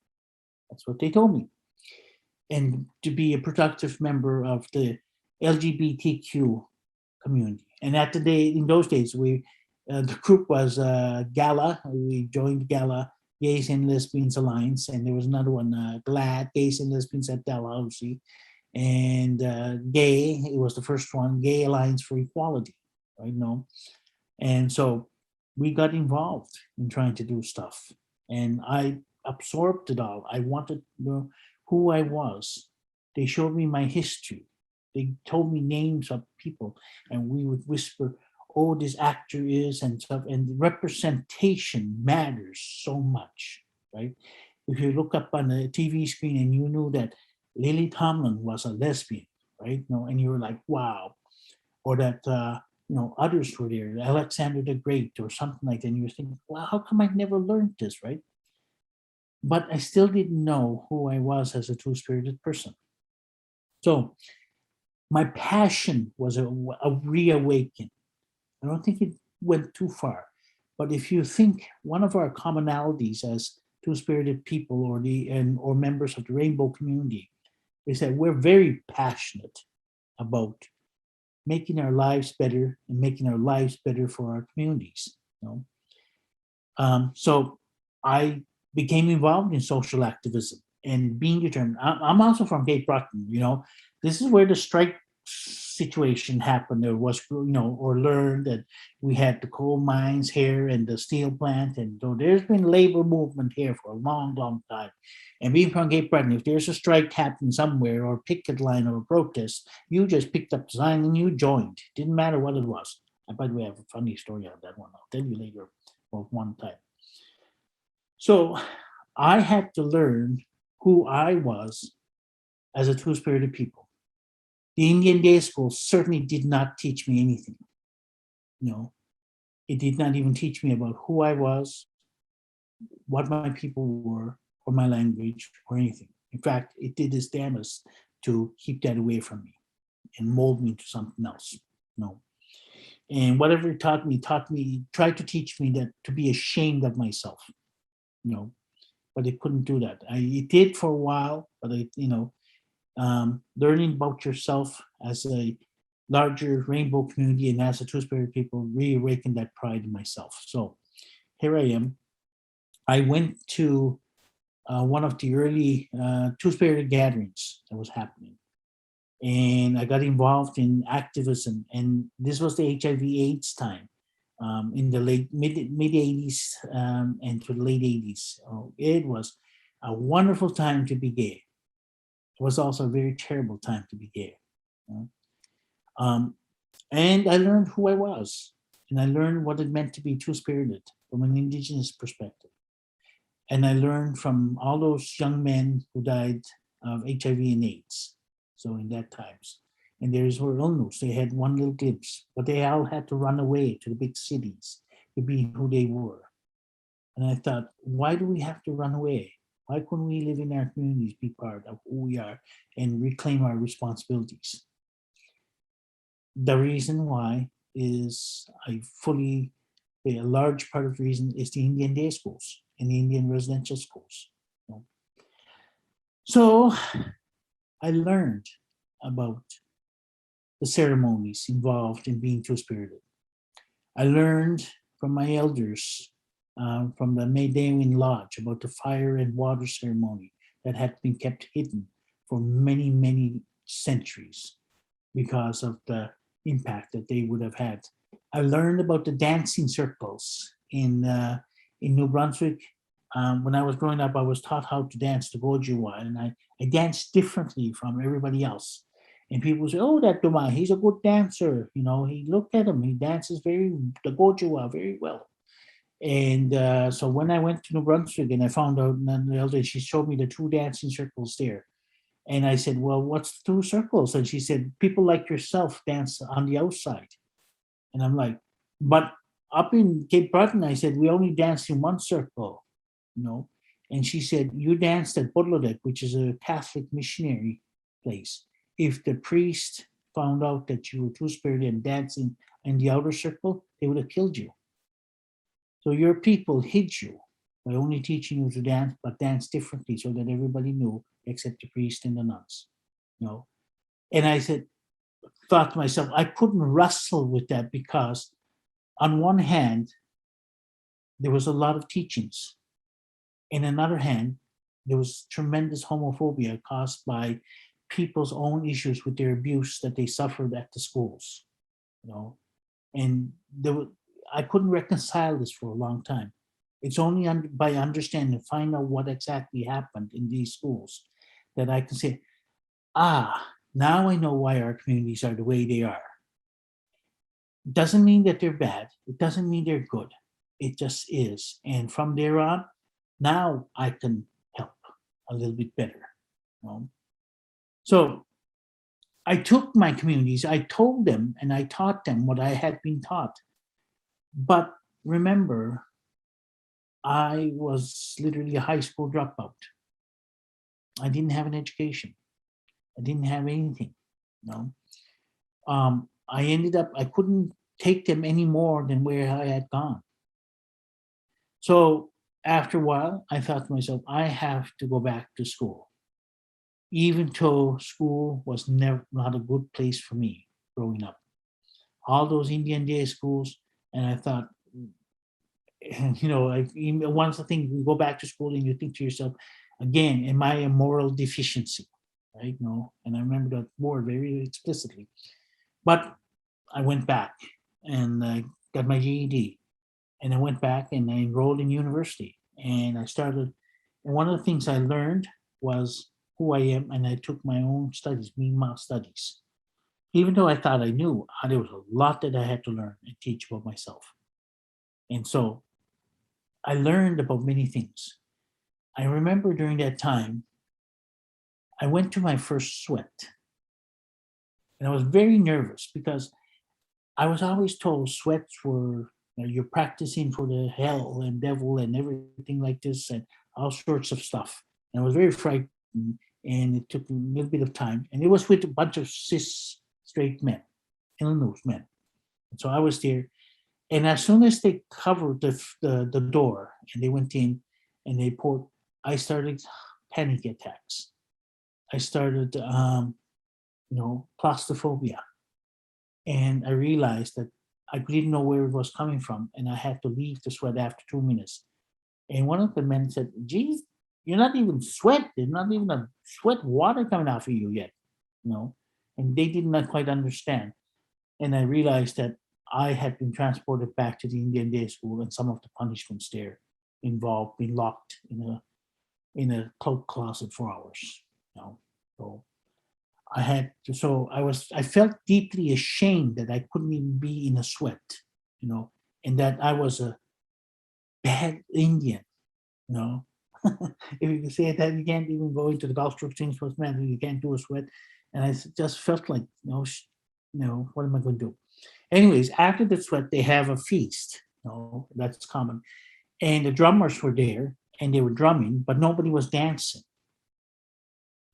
That's what they told me. And to be a productive member of the LGBTQ community. And in those days, the group was GALA. We joined GALA, Gays and Lesbians Alliance, and there was another one, GLAD, Gays and Lesbians at Dalhousie, and GAY. It was the first one, Gay Alliance for Equality, right? No, and so we got involved in trying to do stuff, and I absorbed it all. I wanted to know who I was. They showed me my history. They told me names of people, and we would whisper, who this actor is and stuff, and the representation matters so much, right? If you look up on the TV screen and you knew that Lily Tomlin was a lesbian, right? You know, and you were like, wow, or that others were there, Alexander the Great or something like that. And you were thinking, well, how come I never learned this, right? But I still didn't know who I was as a two-spirited person. So my passion was a reawaken. I don't think it went too far. But if you think one of our commonalities as two-spirited people or members of the rainbow community is that we're very passionate about making our lives better and making our lives better for our communities. So I became involved in social activism and being determined. I'm also from Cape Breton. This is where the strike situation happened. There was, or learned that we had the coal mines here and the steel plant, and so there's been labor movement here for a long, long time. And being from Cape Breton, if there's a strike happening somewhere or a picket line or a protest, you just picked up the sign and you joined. Didn't matter what it was. By the way, I have a funny story on that one. I'll tell you later of one time. So I had to learn who I was as a two-spirited people. The Indian day school certainly did not teach me anything. It did not even teach me about who I was, what my people were, or my language, or anything. In fact, it did its damnedest to keep that away from me and mold me to something else. And whatever it taught me, tried to teach me that to be ashamed of myself. But it couldn't do that. It did for a while, but learning about yourself as a larger rainbow community and as a two-spirited people reawakened that pride in myself. So here I am. I went to one of the early two-spirited gatherings that was happening. And I got involved in activism. And this was the HIV/AIDS time in the mid 80s and to the late 80s. It was a wonderful time to be gay. It was also a very terrible time to be gay. And I learned who I was. And I learned what it meant to be two-spirited from an Indigenous perspective. And I learned from all those young men who died of HIV and AIDS. So in that times. And there's were illness. They had one little glimpse, but they all had to run away to the big cities to be who they were. And I thought, why do we have to run away? Why couldn't we live in our communities, be part of who we are, and reclaim our responsibilities? The reason why is a large part of the reason is the Indian day schools and the Indian residential schools. So I learned about the ceremonies involved in being two-spirited. I learned from my elders from the Masonic Lodge about the fire and water ceremony that had been kept hidden for many, many centuries because of the impact that they would have had. I learned about the dancing circles in New Brunswick. When I was growing up, I was taught how to dance the Gojiwa, and I danced differently from everybody else. And people say, "Oh, that Tuma, he's a good dancer." He looked at him, he dances the Gojiwa very well. And so when I went to New Brunswick and I found out, the elder, she showed me the two dancing circles there. And I said, "Well, what's the two circles?" And she said, "People like yourself dance on the outside." And I'm like, "But up in Cape Breton," I said, "we only dance in one circle, And she said, "You danced at Budlodek, which is a Catholic missionary place. If the priest found out that you were two-spirited and dancing in the outer circle, they would have killed you. So your people hid you by only teaching you to dance, but dance differently so that everybody knew except the priest and the nuns." And I thought to myself, I couldn't wrestle with that because on one hand, there was a lot of teachings. And on the other hand, there was tremendous homophobia caused by people's own issues with their abuse that they suffered at the schools. And I couldn't reconcile this for a long time. It's only by understanding, find out what exactly happened in these schools that I can say, now I know why our communities are the way they are. Doesn't mean that they're bad. It doesn't mean they're good. It just is. And from there on, now I can help a little bit better. You know? So I took my communities, I told them and I taught them what I had been taught. But remember, I was literally a high school dropout. I didn't have an education. I didn't have anything. You know? I ended up, I couldn't take them any more than where I had gone. So after a while, I thought to myself, I have to go back to school, even though school was never not a good place for me growing up. All those Indian day schools, and I thought, you know, once the thing you go back to school and you think to yourself, again, am I a moral deficiency? Right? No, and I remember that word very explicitly. But I went back and I got my GED, and I went back and I enrolled in university, and I started. And one of the things I learned was who I am, and I took my own studies, Mi'kmaq studies. Even though I thought I knew, there was a lot that I had to learn and teach about myself. And so I learned about many things. I remember during that time, I went to my first sweat, and I was very nervous because I was always told sweats were, you know, you're practicing for the hell and devil and everything like this and all sorts of stuff. And I was very frightened, and it took a little bit of time. And it was with a bunch of cis straight men, Illinois men. And so I was there. And as soon as they covered the door and they went in and they poured, I started panic attacks. I started, you know, claustrophobia. And I realized that I didn't know where it was coming from, and I had to leave the sweat after 2 minutes. And one of the men said, "Geez, you're not even sweat. There's not even a sweat water coming out of you yet." You know, and they did not quite understand. And I realized that I had been transported back to the Indian day school, and some of the punishments there involved being locked in a cloak closet for hours. You know, so I had to, so I felt deeply ashamed that I couldn't even be in a sweat, you know, and that I was a bad Indian, you know. If you can say that, you can't even go into the Gulf Stream Sports Man, you can't do a sweat. And just felt like, you know, what am I going to do? Anyways, after the sweat, they have a feast, you know, that's common. And the drummers were there and they were drumming, but nobody was dancing.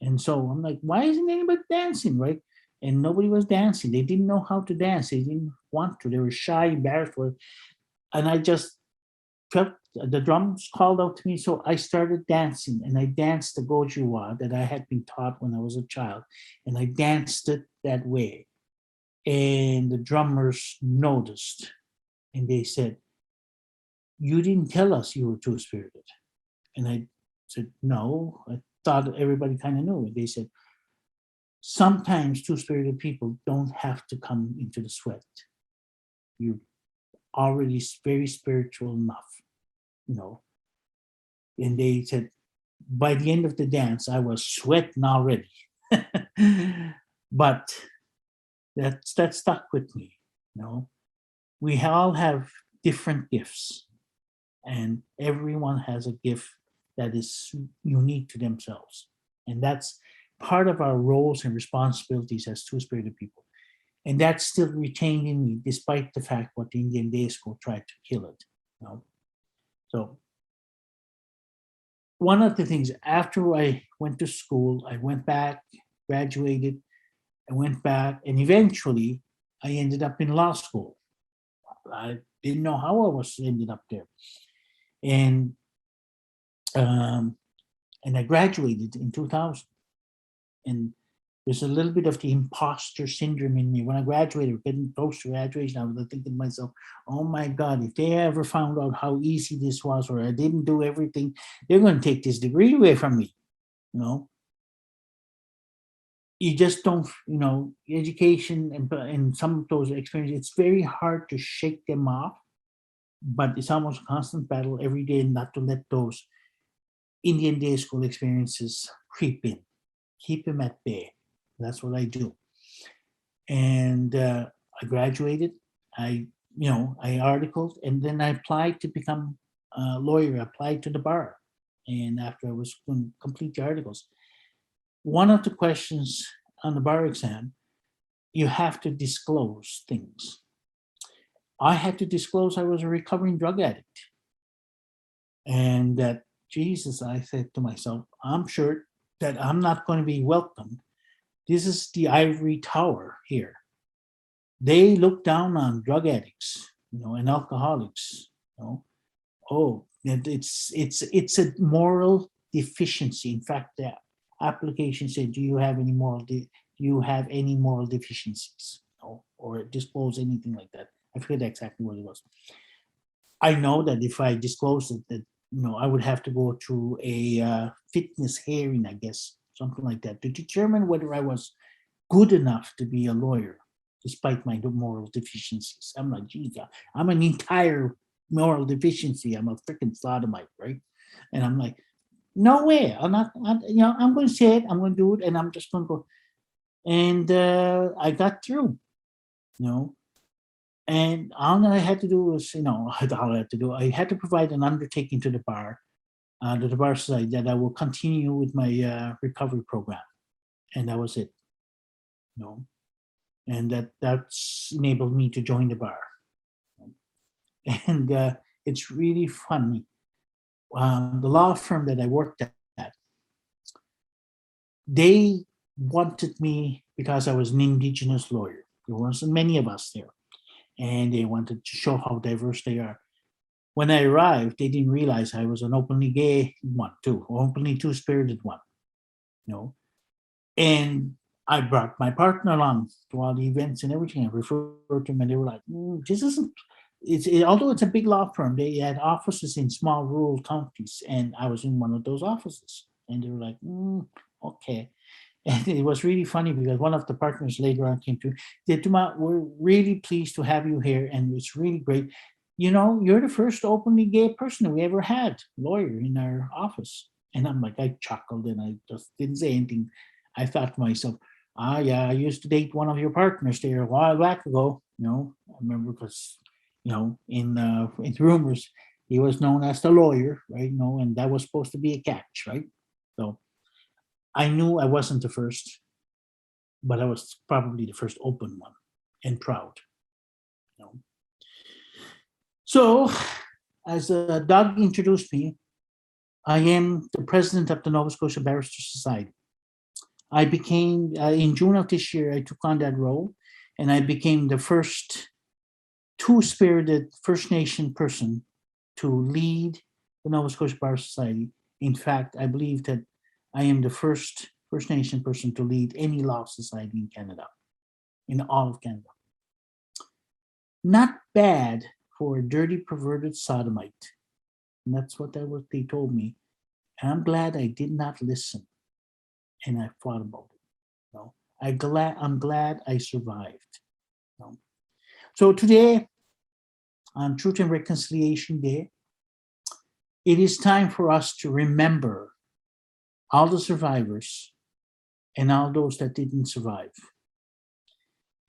And so I'm like, why isn't anybody dancing, right? And nobody was dancing. They didn't know how to dance. They didn't want to. They were shy, embarrassed. And I just felt the drums called out to me. So I started dancing, and I danced the Gojuwa that I had been taught when I was a child. And I danced it that way. And the drummers noticed, and they said, "You didn't tell us you were two-spirited." And I said, "No, I thought everybody kind of knew." And they said, "Sometimes two-spirited people don't have to come into the sweat. You're already very spiritual enough, you know." And they said, by the end of the dance, I was sweating already. But that stuck with me, you know. We all have different gifts, and everyone has a gift that is unique to themselves. And that's part of our roles and responsibilities as two-spirited people. And that's still retained in me, despite the fact what the Indian Day School tried to kill it. You know? So one of the things, after I went to school, I went back, graduated, I went back, and eventually I ended up in law school. I didn't know how I was ended up there. And I graduated in 2000. And there's a little bit of the imposter syndrome in me. When I graduated, getting close to graduation, I was thinking to myself, oh my God, if they ever found out how easy this was, or I didn't do everything, they're going to take this degree away from me. You know, you just don't, you know, education and some of those experiences, it's very hard to shake them off, but it's almost a constant battle every day not to let those Indian day school experiences creep in, keep them at bay. That's what I do. And I graduated. I articled, and then I applied to become a lawyer. I applied to the bar, and after I was going to complete the articles, one of the questions on the bar exam, you have to disclose things. I had to disclose I was a recovering drug addict, and that, Jesus, I said to myself, I'm sure that I'm not going to be welcome. This is the ivory tower here. They look down on drug addicts, and alcoholics. Oh, and it's a moral deficiency. In fact, the application said, "Do you have any moral deficiencies?" Or disclose anything like that. I forget exactly what it was. I know that if I disclosed it, that I would have to go through a fitness hearing, I guess, something like that, to determine whether I was good enough to be a lawyer, despite my moral deficiencies. I'm like, geez, I'm an entire moral deficiency. I'm a freaking sodomite, right? And I'm like, no way. I'm going to say it. I'm going to do it, and I'm just going to go. And I got through, And all I had to do was, I had to provide an undertaking to the bar society, that I will continue with my recovery program, and that was it. And that's enabled me to join the bar. And it's really funny. The law firm that I worked at, they wanted me because I was an Indigenous lawyer. There wasn't many of us there, and they wanted to show how diverse they are. When I arrived, they didn't realize I was an openly gay one too, openly two-spirited one. And I brought my partner along to all the events and everything. I referred to them, and they were like, "This isn't." Although it's a big law firm, they had offices in small rural counties, and I was in one of those offices. And they were like, "Okay." And it was really funny because one of the partners later on came to, said, "Tuma, we're really pleased to have you here, and it's really great. You're the first openly gay person we ever had, lawyer, in our office." And I'm like, I chuckled, and I just didn't say anything. I thought to myself, yeah, I used to date one of your partners there a while back ago. I remember because, in rumors, he was known as the lawyer, right? And that was supposed to be a catch, right? So I knew I wasn't the first, but I was probably the first open one, and proud. So, as Doug introduced me, I am the president of the Nova Scotia Barrister Society. I became, in June of this year, I took on that role, and I became the first two-spirited First Nation person to lead the Nova Scotia Bar Society. In fact, I believe that I am the first First Nation person to lead any law society in Canada, in all of Canada. Not bad for a dirty, perverted sodomite. And that's what they told me. And I'm glad I did not listen, and I thought about it. I'm glad I survived. So today, on Truth and Reconciliation Day, it is time for us to remember all the survivors and all those that didn't survive.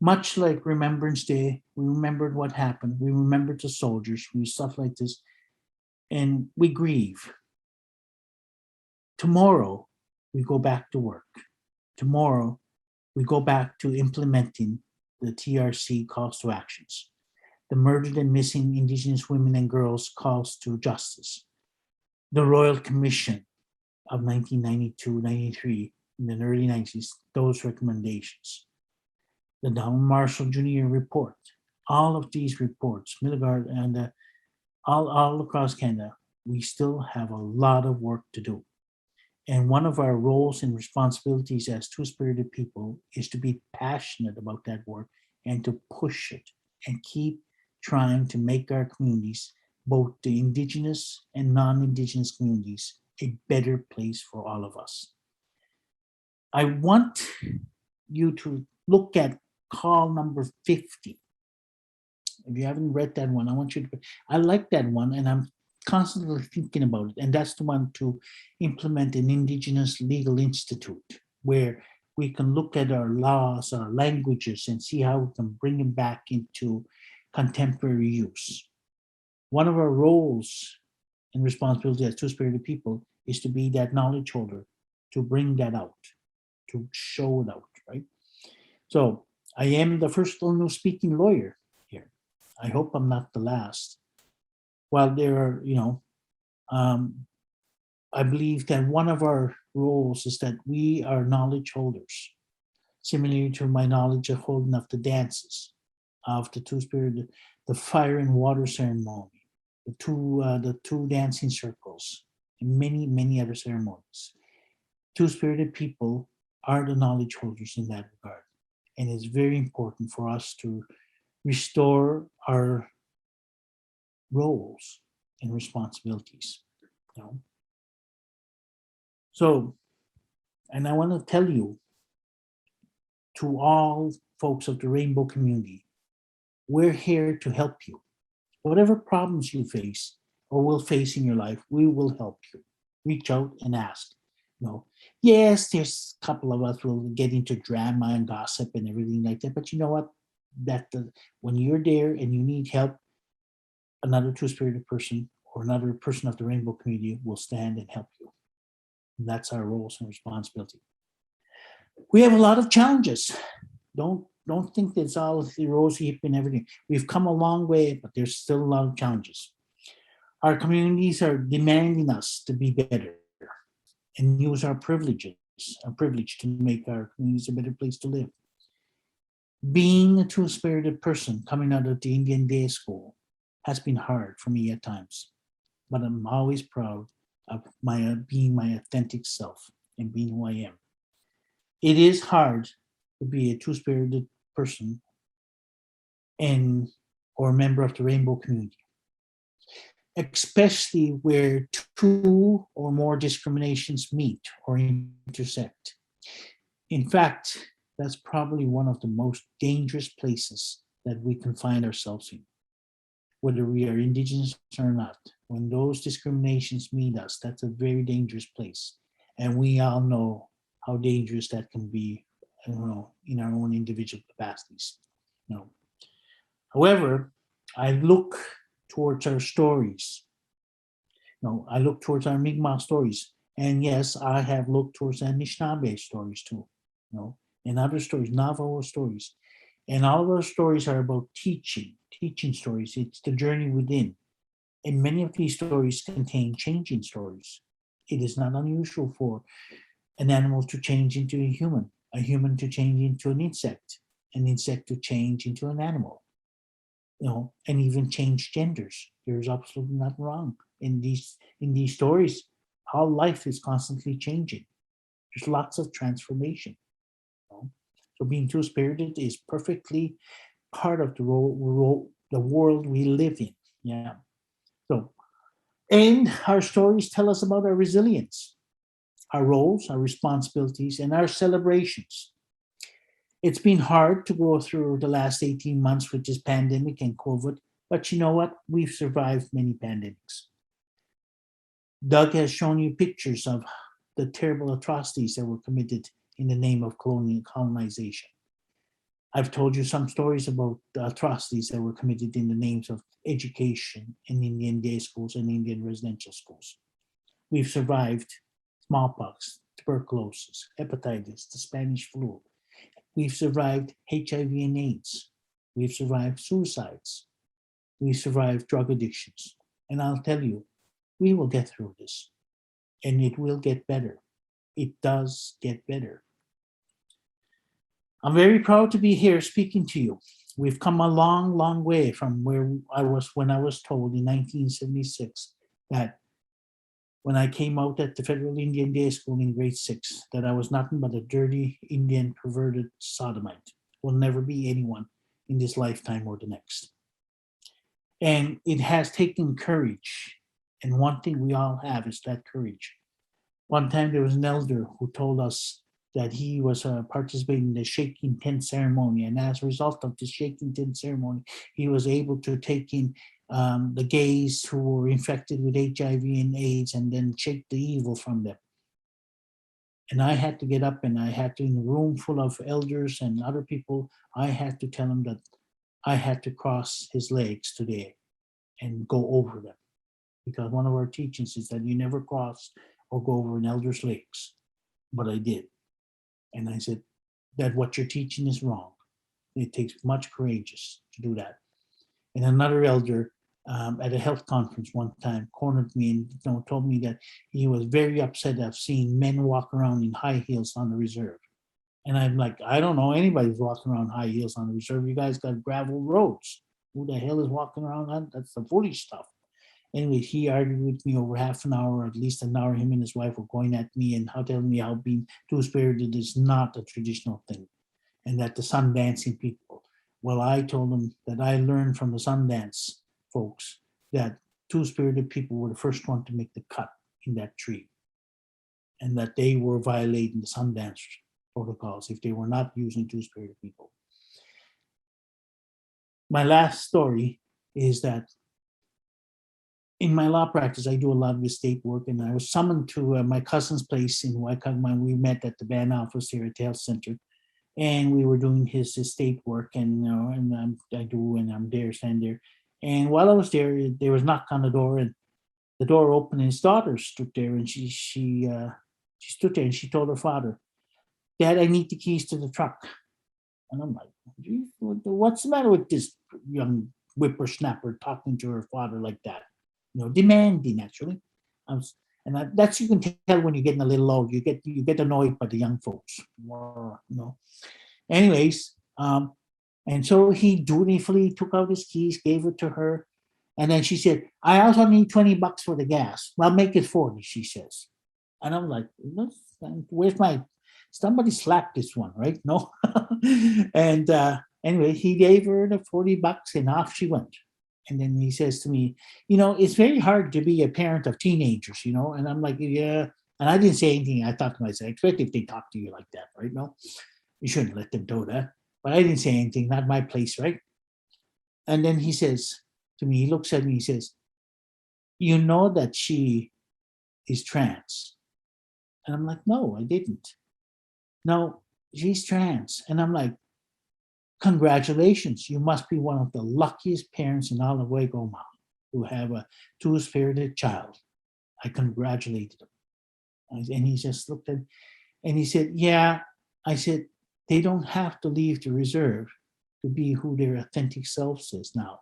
Much like Remembrance Day, we remembered what happened. We remembered the soldiers, stuff like this, and we grieve. Tomorrow, we go back to work. Tomorrow, we go back to implementing the TRC calls to actions, the murdered and missing Indigenous women and girls calls to justice, the Royal Commission of 1992-93 in the early 90s, those recommendations, the Donald Marshall Jr. report, all of these reports, Milligard, and all across Canada, we still have a lot of work to do. And one of our roles and responsibilities as two-spirited people is to be passionate about that work and to push it and keep trying to make our communities, both the Indigenous and non-Indigenous communities, a better place for all of us. I want you to look at call number 50. If you haven't read that one, I like that one, and I'm constantly thinking about it. And that's the one to implement an Indigenous Legal Institute, where we can look at our laws, our languages, and see how we can bring them back into contemporary use. One of our roles and responsibility as two-spirited people is to be that knowledge holder, to bring that out, to show it out, right? So I am the first Illinois speaking lawyer here. I hope I'm not the last. While there are, I believe that one of our roles is that we are knowledge holders, similarly to my knowledge of holding of the dances, of the two-spirited, the fire and water ceremony, the two dancing circles, and many, many other ceremonies. Two-spirited people are the knowledge holders in that regard. And it's very important for us to restore our roles and responsibilities. You know? So, and I want to tell you, to all folks of the rainbow community, we're here to help you. Whatever problems you face or will face in your life, we will help you. Reach out and ask. Yes, there's a couple of us will get into drama and gossip and everything like that, but you know what? When you're there and you need help, another two-spirited person or another person of the rainbow community will stand and help you. And that's our roles and responsibility. We have a lot of challenges. Don't think it's all rosy and everything. We've come a long way, but there's still a lot of challenges. Our communities are demanding us to be better and use our privilege to make our communities a better place to live. Being a two-spirited person coming out of the Indian Day School has been hard for me at times, but I'm always proud of being my authentic self and being who I am. It is hard to be a two-spirited person or a member of the rainbow community, especially where two or more discriminations meet or intersect. In fact, that's probably one of the most dangerous places that we can find ourselves in, whether we are Indigenous or not. When those discriminations meet us, that's a very dangerous place. And we all know how dangerous that can be, in our own individual capacities. However, I look towards our stories. I look towards our Mi'kmaq stories. And yes, I have looked towards our Anishinaabe stories too, and other stories, Navajo stories. And all of those stories are about teaching stories. It's the journey within. And many of these stories contain changing stories. It is not unusual for an animal to change into a human to change into an insect to change into an animal, and even change genders. There's absolutely nothing wrong in these stories. How life is constantly changing. There's lots of transformation. So being two-spirited is perfectly part of the world we live in. Yeah. So, and our stories tell us about our resilience, our roles, our responsibilities, and our celebrations. It's been hard to go through the last 18 months with this pandemic and COVID, but you know what? We've survived many pandemics. Doug has shown you pictures of the terrible atrocities that were committed in the name of colonization. I've told you some stories about the atrocities that were committed in the names of education in Indian day schools and Indian residential schools. We've survived smallpox, tuberculosis, hepatitis, the Spanish flu. We've survived HIV and AIDS. We've survived suicides. We've survived drug addictions. And I'll tell you, we will get through this. And it will get better. It does get better. I'm very proud to be here speaking to you. We've come a long, long way from where I was when I was told in 1976 that when I came out at the Federal Indian Day School in grade 6, that I was nothing but a dirty Indian perverted sodomite. Will never be anyone in this lifetime or the next. And it has taken courage. And one thing we all have is that courage. One time there was an elder who told us that he was participating in the shaking tent ceremony. And as a result of the shaking tent ceremony, he was able to take in the gays who were infected with HIV and AIDS and then shake the evil from them. And I had to get up and I had to, in a room full of elders and other people, I had to tell them that I had to cross his legs today and go over them, because one of our teachings is that you never cross or go over an elder's legs. But I did. And I said that what you're teaching is wrong. It takes much courageous to do that. And another elder at a health conference one time cornered me and told me that he was very upset of seeing men walk around in high heels on the reserve. And I'm like, I don't know anybody who's walking around high heels on the reserve. You guys got gravel roads. Who the hell is walking around on? That's the foolish stuff. Anyway, he argued with me over half an hour, at least an hour. Him and his wife were going at me and telling me how being two-spirited is not a traditional thing, and that the sun dancing people. Well, I told them that I learned from the Sundance folks that two-spirited people were the first one to make the cut in that tree, and that they were violating the Sundance protocols if they were not using two-spirited people. My last story is that in my law practice, I do a lot of estate work, and I was summoned to my cousin's place in Waikagman. We met at the band office here at the health center, and we were doing his estate work, and I'm there, stand there. And while I was there was a knock on the door, and the door opened, and his daughter stood there, and she stood there, and she told her father, "Dad, I need the keys to the truck." And I'm like, what's the matter with this young whippersnapper talking to her father like that? Demanding, actually. That's, you can tell when you're getting a little old. You get annoyed by the young folks. Anyways, and so he dutifully took out his keys, gave it to her, and then she said, "I also need $20 for the gas." "Well, make it 40, she says. And I'm like, where's my, somebody slapped this one, right? No. And anyway, he gave her the $40 and off she went. And then he says to me, "It's very hard to be a parent of teenagers, And I'm like, yeah. And I didn't say anything. I thought to myself, especially if they talk to you like that, right? No, you shouldn't let them do that. But I didn't say anything, not my place, right? And then he says to me, he looks at me, he says, "You know that she is trans?" And I'm like, "No, I didn't." "No, she's trans." And I'm like, "Congratulations, you must be one of the luckiest parents in all of Waikoma who have a two-spirited child." I congratulated him. And he just looked at, and he said, "Yeah." I said, "They don't have to leave the reserve to be who their authentic selves is now.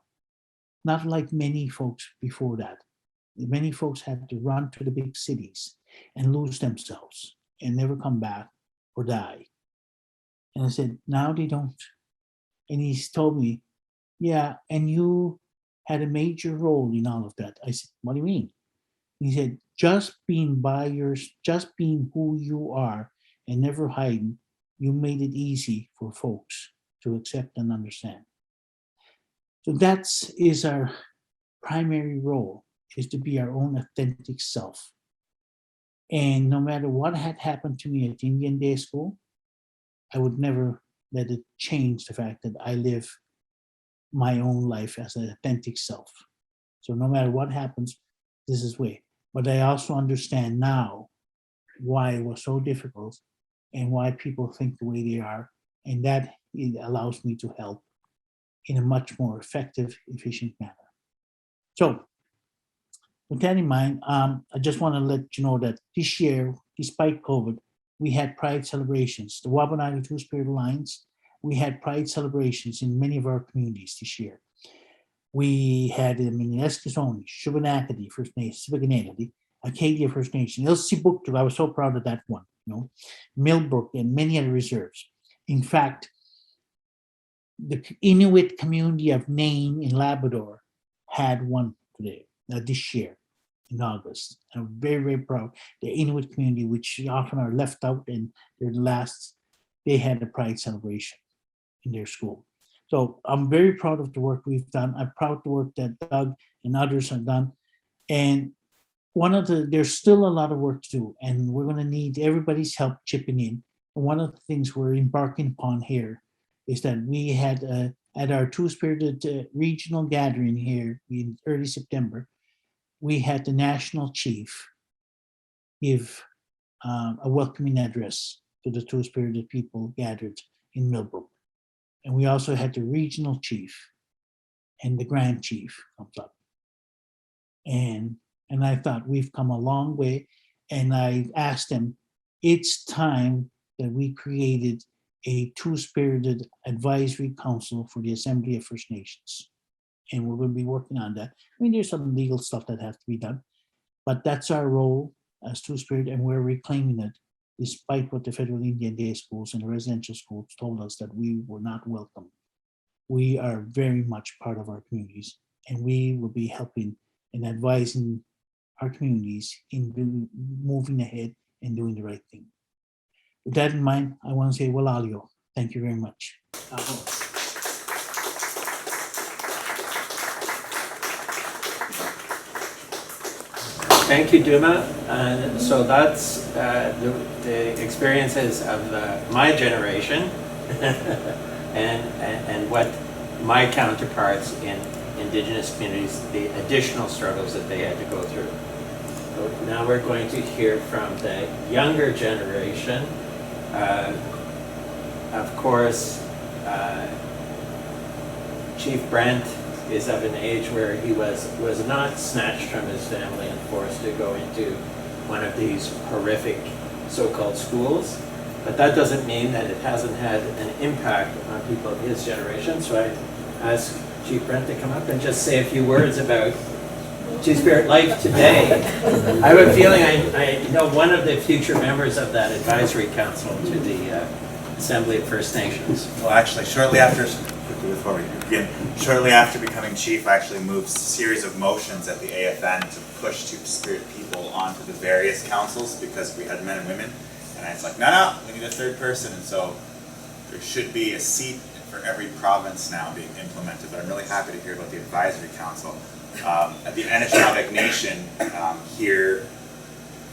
Not like many folks before that. Many folks had to run to the big cities and lose themselves and never come back or die." And I said, "Now they don't." And he's told me, "Yeah, and you had a major role in all of that." I said, "What do you mean?" He said, just being who you are and never hiding, you made it easy for folks to accept and understand." So that is our primary role, is to be our own authentic self. And no matter what had happened to me at Indian Day School, I would never let it change the fact that I live my own life as an authentic self. So no matter what happens, this is way. But I also understand now why it was so difficult and why people think the way they are. And that it allows me to help in a much more effective, efficient manner. So with that in mind, I just want to let you know that this year, despite COVID, we had Pride celebrations. The Wabanaki Two-Spirit Alliance, we had Pride celebrations in many of our communities this year. We had them in Eskasoni, Shubenacadie First Nation, Sibiganagadi, Acadia First Nation, Ilsibuktu, I was so proud of that one, Millbrook, and many other reserves. In fact, the Inuit community of Nain in Labrador had one today, this year in August. I'm very, very proud. The Inuit community, which often are left out and they're the last, they had a Pride celebration in their school. So I'm very proud of the work we've done. I'm proud of the work that Doug and others have done. And there's still a lot of work to do, and we're going to need everybody's help chipping in. And one of the things we're embarking upon here is that we had at our Two-Spirited regional gathering here in early September, we had the national chief give a welcoming address to the Two-Spirited people gathered in Millbrook. And we also had the regional chief and the grand chief comes up. And I thought we've come a long way. And I asked him, it's time that we created a two-spirited advisory council for the Assembly of First Nations. And we're going to be working on that. I mean, there's some legal stuff that has to be done, but that's our role as two-spirited, and we're reclaiming it, despite what the Federal Indian Day Schools and the residential schools told us that we were not welcome. We are very much part of our communities, and we will be helping and advising our communities in moving ahead and doing the right thing. With that in mind, I want to say Walalio. Thank you very much. Thank you, Duma. So that's the experiences of my generation and what my counterparts in Indigenous communities, the additional struggles that they had to go through. So now we're going to hear from the younger generation. Of course, Chief Brent is of an age where he was not snatched from his family and forced to go into one of these horrific so-called schools. But that doesn't mean that it hasn't had an impact on people of his generation. So I ask Chief Brent to come up and just say a few words about Two-Spirit life today. I have a feeling I know one of the future members of that advisory council to the Assembly of First Nations. Well, actually, shortly after becoming chief, I actually moved a series of motions at the AFN to push Two-Spirit people onto the various councils because we had men and women. And I was like, no, we need a third person. And so there should be a seat for every province now being implemented. But I'm really happy to hear about the advisory council. At the Anishinaabe Nation here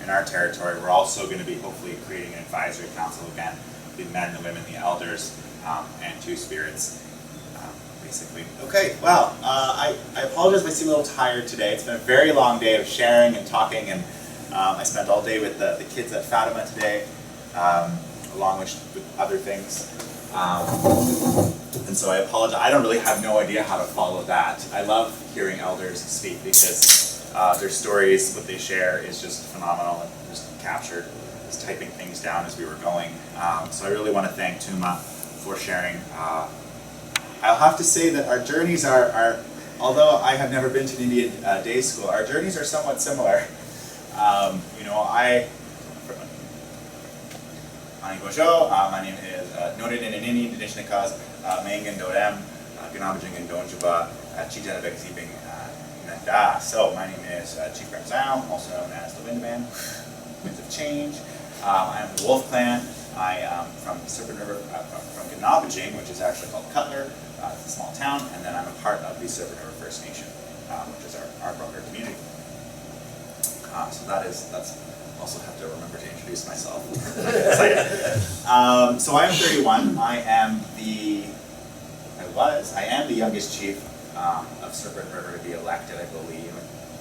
in our territory, we're also going to be hopefully creating an advisory council again, the men, the women, the elders, and Two-Spirits. Basically. Okay, well, I apologize if I seem a little tired today. It's been a very long day of sharing and talking, and I spent all day with the kids at Fatima today, along with other things. And so I apologize. I don't really have no idea how to follow that. I love hearing elders speak because their stories, what they share is just phenomenal and just captured. Just typing things down as we were going. So I really want to thank Tuma for sharing. I'll have to say that our journeys are, although I have never been to an Indian day school, our journeys are somewhat similar. My name is Noted in Inini, Nidishnikas, Mangan Dodem, Ganabajing and Donjuba, Chijanabek Zibing Nanda. So my name is Chief Brent, also known as the Windman, Winds of Change. I'm the Wolf Clan. I am from Serpent River, from Ganabajing, which is actually called Cutler. It's a small town, and then I'm a part of the Serpent River First Nation, which is our brother community. So that's also have to remember to introduce myself. So I'm 31. I am the youngest chief of Serpent River to be elected, I believe.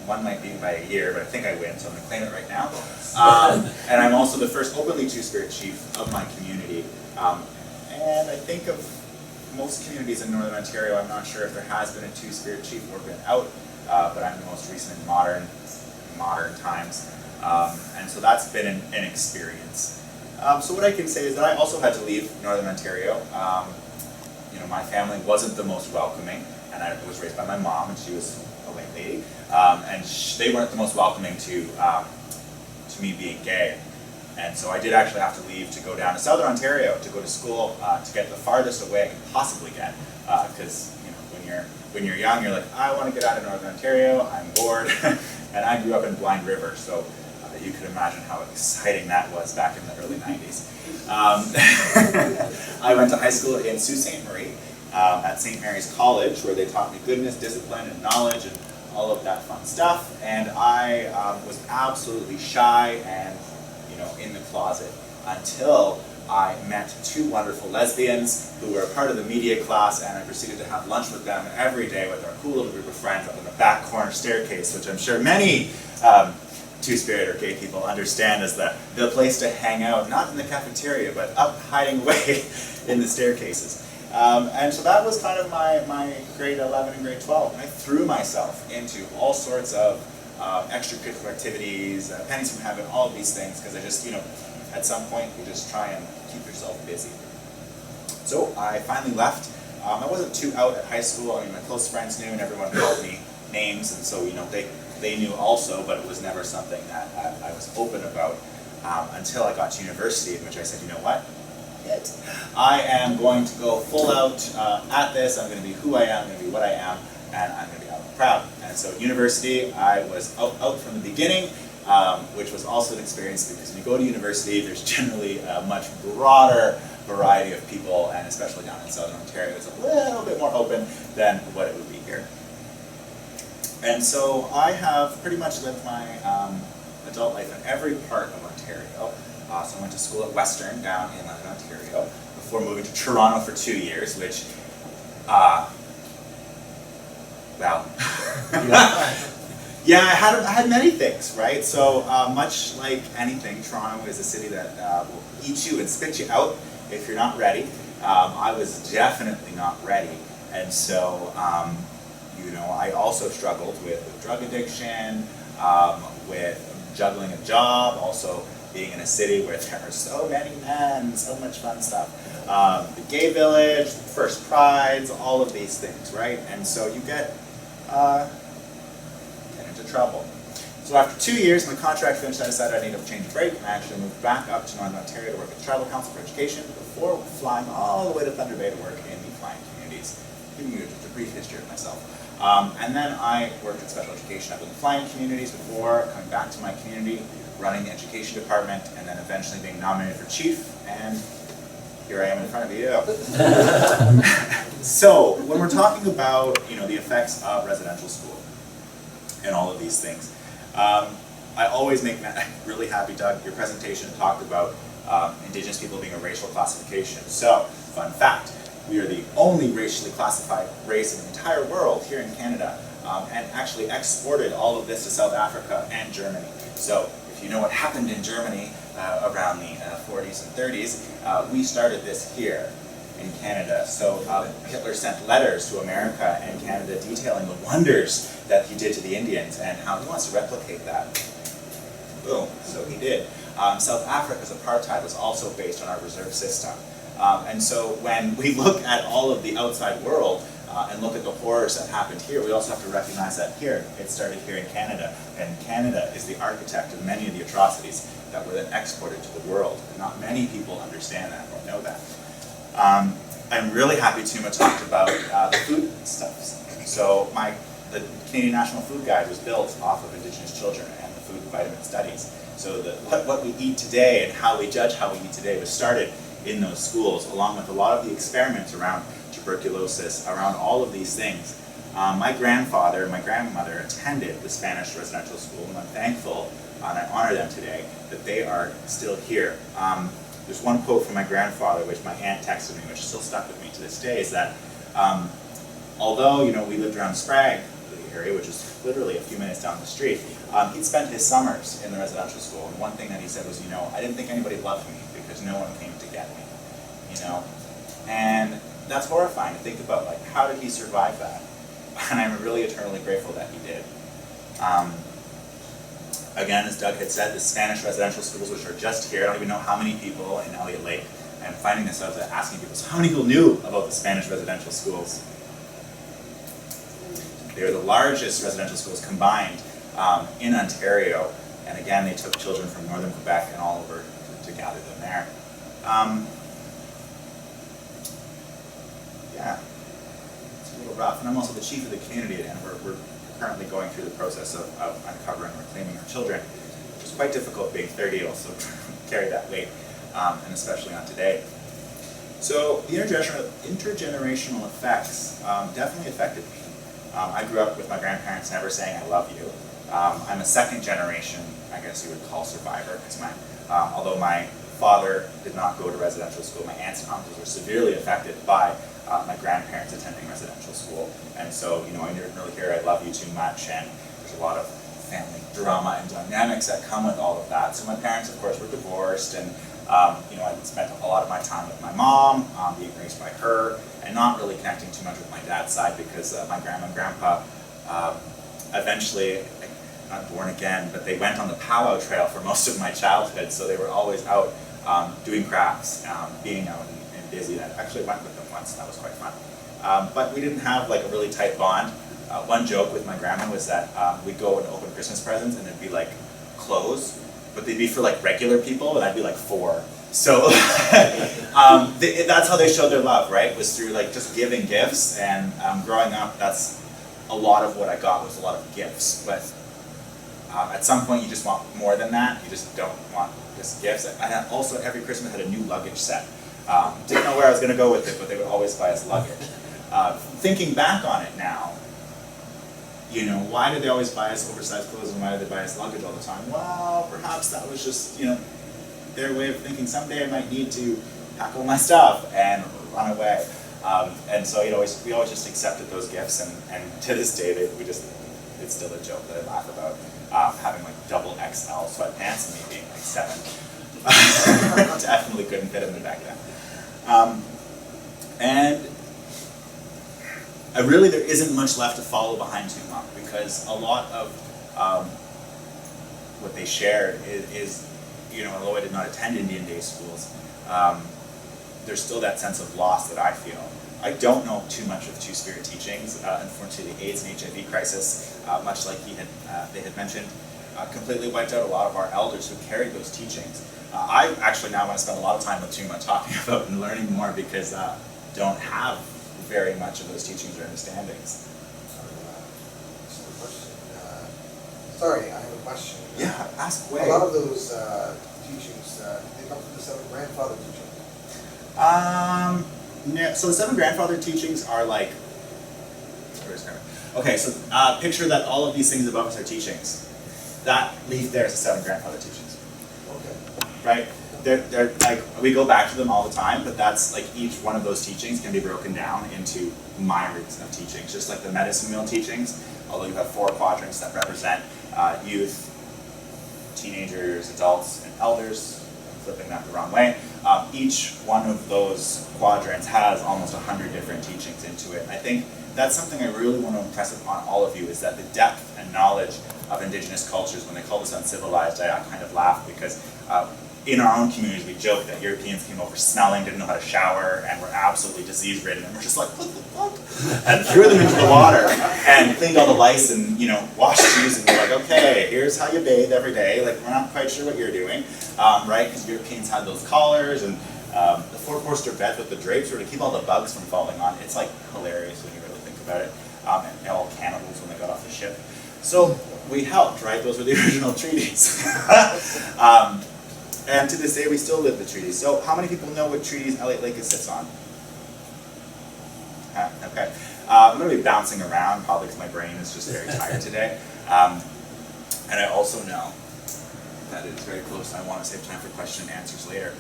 One might be by a year, but I think I win, so I'm going to claim it right now. And I'm also the first openly Two-Spirit chief of my community. And I think of most communities in Northern Ontario, I'm not sure if there has been a Two-Spirit chief or been out, but I'm the most recent in modern times. And so that's been an experience. So what I can say is that I also had to leave Northern Ontario. My family wasn't the most welcoming, and I was raised by my mom, and she was a white lady, and they weren't the most welcoming to me being gay. And so I did actually have to leave to go down to Southern Ontario to go to school to get the farthest away I could possibly get, because when you're young, you're like, I want to get out of Northern Ontario, I'm bored, and I grew up in Blind River, so you could imagine how exciting that was back in the early 90s. I went to high school in Sault Ste. Marie at St. Mary's College, where they taught me goodness, discipline, and knowledge, and all of that fun stuff. And I was absolutely shy and in the closet until I met two wonderful lesbians who were a part of the media class, and I proceeded to have lunch with them every day with our cool little group of friends up in the back corner staircase, which I'm sure many Two-Spirit or gay people understand as the place to hang out, not in the cafeteria, but up hiding away in the staircases. And so that was kind of my grade 11 and grade 12. And I threw myself into all sorts of extracurricular activities, pennies from heaven, all of these things, because I just, at some point you just try and keep yourself busy. So I finally left. I wasn't too out at high school. I mean, my close friends knew and everyone called me names, and so, they knew also, but it was never something that I was open about until I got to university, in which I said, you know what? I am going to go full out at this. I'm going to be who I am, I'm going to be what I am, and I'm going to be out and proud. And so university, I was out from the beginning, which was also an experience because when you go to university, there's generally a much broader variety of people, and especially down in Southern Ontario, it's a little bit more open than what it would be here. And so I have pretty much lived my adult life in every part of Ontario. So I went to school at Western down in London, Ontario, before moving to Toronto for 2 years, which, well, yeah, I had many things, right? So much like anything, Toronto is a city that will eat you and spit you out if you're not ready. I was definitely not ready, and so I also struggled with drug addiction, with juggling a job, also being in a city where there are so many men, so much fun stuff. The gay village, first prides, all of these things, right? And so you get into trouble. So after 2 years, my contract finished, I decided I needed to change a break, and I actually moved back up to Northern Ontario to work at the Tribal Council for Education before flying all the way to Thunder Bay to work in the flying communities. Giving you just a brief history of myself. And then I worked in special education up in the flying communities before coming back to my community, running the education department, and then eventually being nominated for chief, and here I am in front of you. So, when we're talking about the effects of residential school and all of these things, I always make Matt really happy. Doug, your presentation talked about Indigenous people being a racial classification. So, fun fact, we are the only racially classified race in the entire world here in Canada, and actually exported all of this to South Africa and Germany. So, if you know what happened in Germany around the 40s and 30s, we started this here in Canada. So Hitler sent letters to America and Canada detailing the wonders that he did to the Indians and how he wants to replicate that. Boom, so he did. South Africa's apartheid was also based on our reserve system. And so when we look at all of the outside world, and look at the horrors that happened here, we also have to recognize that here, it started here in Canada, and Canada is the architect of many of the atrocities that were then exported to the world. And not many people understand that or know that. I'm really happy Tuma talked about the food stuffs. So the Canadian National Food Guide was built off of Indigenous children and the food and vitamin studies. So what we eat today and how we judge how we eat today was started in those schools, along with a lot of the experiments around tuberculosis, around all of these things. My grandfather and my grandmother attended the Spanish residential school, and I'm thankful, and I honor them today, that they are still here. There's one quote from my grandfather, which my aunt texted me, which still stuck with me to this day, is that although we lived around Sprague, the area, which is literally a few minutes down the street, he'd spent his summers in the residential school, and one thing that he said was, I didn't think anybody loved me because no one came to get me, and that's horrifying to think about, how did he survive that? And I'm really eternally grateful that he did. Again, as Doug had said, the Spanish residential schools, which are just here, I don't even know how many people in Elliot Lake. I'm finding this out, asking people, so how many people knew about the Spanish residential schools? They are the largest residential schools combined in Ontario, and again, they took children from northern Quebec and all over to gather them there. Yeah, it's a little rough, and I'm also the chief of the community, and we're currently going through the process of uncovering and reclaiming our children, which is quite difficult being 30, also trying to carry that weight, and especially on today. So the intergenerational effects definitely affected me. I grew up with my grandparents never saying I love you. I'm a second generation, I guess you would call, survivor, because although my father did not go to residential school, my aunts and uncles were severely affected by my grandparents attending residential school. And so, I didn't really hear I love you too much, and there's a lot of family drama and dynamics that come with all of that. So my parents, of course, were divorced, and I spent a lot of my time with my mom, being raised by her, and not really connecting too much with my dad's side because my grandma and grandpa eventually, not born again, but they went on the powwow trail for most of my childhood, so they were always out doing crafts, being out and busy. I actually went with them once, and that was quite fun. But we didn't have like a really tight bond. One joke with my grandma was that we'd go and open Christmas presents and it'd be like clothes, but they'd be for like regular people, and I'd be like 4. So that's how they showed their love, right? Was through like just giving gifts. And growing up, that's a lot of what I got was a lot of gifts. But at some point, you just want more than that. You just don't want just gifts. And also, every Christmas had a new luggage set. Didn't know where I was going to go with it, but they would always buy us luggage. Thinking back on it now, you know, why did they always buy us oversized clothes and why did they buy us luggage all the time? Well, perhaps that was just, you know, their way of thinking someday I might need to pack all my stuff and run away. And so, you know, we always just accepted those gifts, and to this day, it's still a joke that I laugh about, having like double XL sweatpants and me being like 7. Definitely couldn't fit in the back then. And really there isn't much left to follow behind Tuma, because a lot of what they shared is, you know, although I did not attend Indian day schools, there's still that sense of loss that I feel. I don't know too much of Two-Spirit teachings. Unfortunately, the AIDS and HIV crisis, much like they had mentioned, completely wiped out a lot of our elders who carried those teachings. I actually now want to spend a lot of time with Tuma talking about and learning more, because I don't have very much of those teachings or understandings. Sorry, I have a question. Yeah, ask away. A lot of those teachings, they come from the 7 grandfather teachings. So the 7 grandfather teachings are like, okay, so picture that all of these things above us are teachings. That leaf there is the 7 grandfather teachings. Okay. Right? They're like, we go back to them all the time, but that's like each one of those teachings can be broken down into myriads of teachings, just like the medicine wheel teachings, although you have 4 quadrants that represent youth, teenagers, adults, and elders. I'm flipping that the wrong way. Each one of those quadrants has almost 100 different teachings into it. I think that's something I really want to impress upon all of you, is that the depth and knowledge of Indigenous cultures. When they call us uncivilized, I kind of laugh, because in our own communities we joke that Europeans came over smelling, didn't know how to shower, and were absolutely disease-ridden, and we're just like, what the fuck? And threw them into the water, and cleaned all the lice, and, you know, washed shoes, and we're like, okay, here's how you bathe every day. Like, we're not quite sure what you're doing, right? Because Europeans had those collars, and the 4-poster beds with the drapes were to keep all the bugs from falling on. It's like hilarious when you really think about it. And they're all cannibals when they got off the ship. So we helped, right? Those were the original treaties. And to this day, we still live the treaties. So how many people know what treaties Elliot Lake sits on? Okay. I'm going to be bouncing around, probably because my brain is just very tired today. And I also know that it's very close, and I want to save time for question and answers later.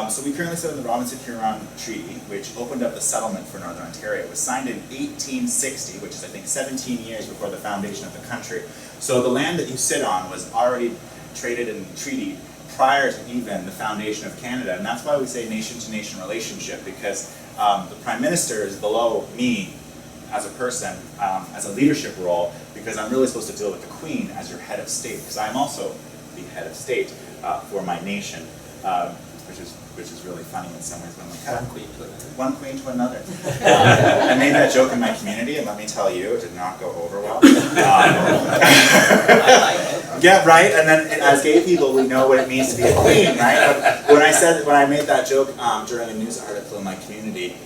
So we currently sit on the Robinson-Huron Treaty, which opened up the settlement for Northern Ontario. It was signed in 1860, which is, I think, 17 years before the foundation of the country. So the land that you sit on was already traded and treated prior to even the foundation of Canada, and that's why we say nation-to-nation relationship, because the Prime Minister is below me as a person, as a leadership role, because I'm really supposed to deal with the Queen as your head of state, because I'm also the head of state for my nation, which is really funny in some ways. But I'm like, one queen to another. I made that joke in my community, and let me tell you, it did not go over well. Yeah, right. And then as gay people, we know what it means to be a queen, right? But when I made that joke during a news article in my community,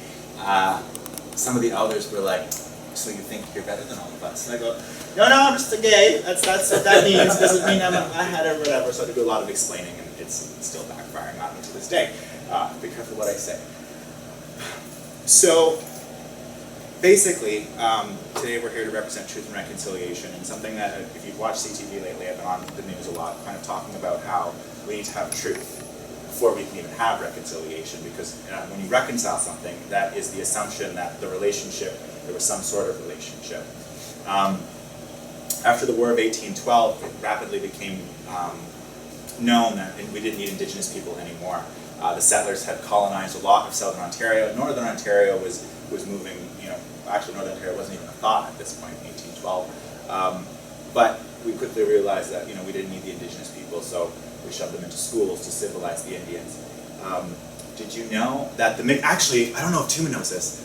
some of the elders were like, "So you think you're better than all of us?" And I go, No, I'm just a gay. That's what that means. Doesn't mean I'm a head or whatever." So I had to do a lot of explaining, and it's still backfiring on me to this day. Be careful what I say. So basically, today we're here to represent truth and reconciliation, and something that, if you've watched CTV lately, I've been on the news a lot, kind of talking about how we need to have truth before we can even have reconciliation, because when you reconcile something, that is the assumption that there was some sort of relationship. After the War of 1812, it rapidly became known that we didn't need Indigenous people anymore. The settlers had colonized a lot of Southern Ontario. Northern Ontario was was moving, actually Northern Ontario wasn't even a thought at this point, 1812. But we quickly realized that, we didn't need the Indigenous people, so we shoved them into schools to civilize the Indians. Did you know that actually, I don't know if Tuma knows this,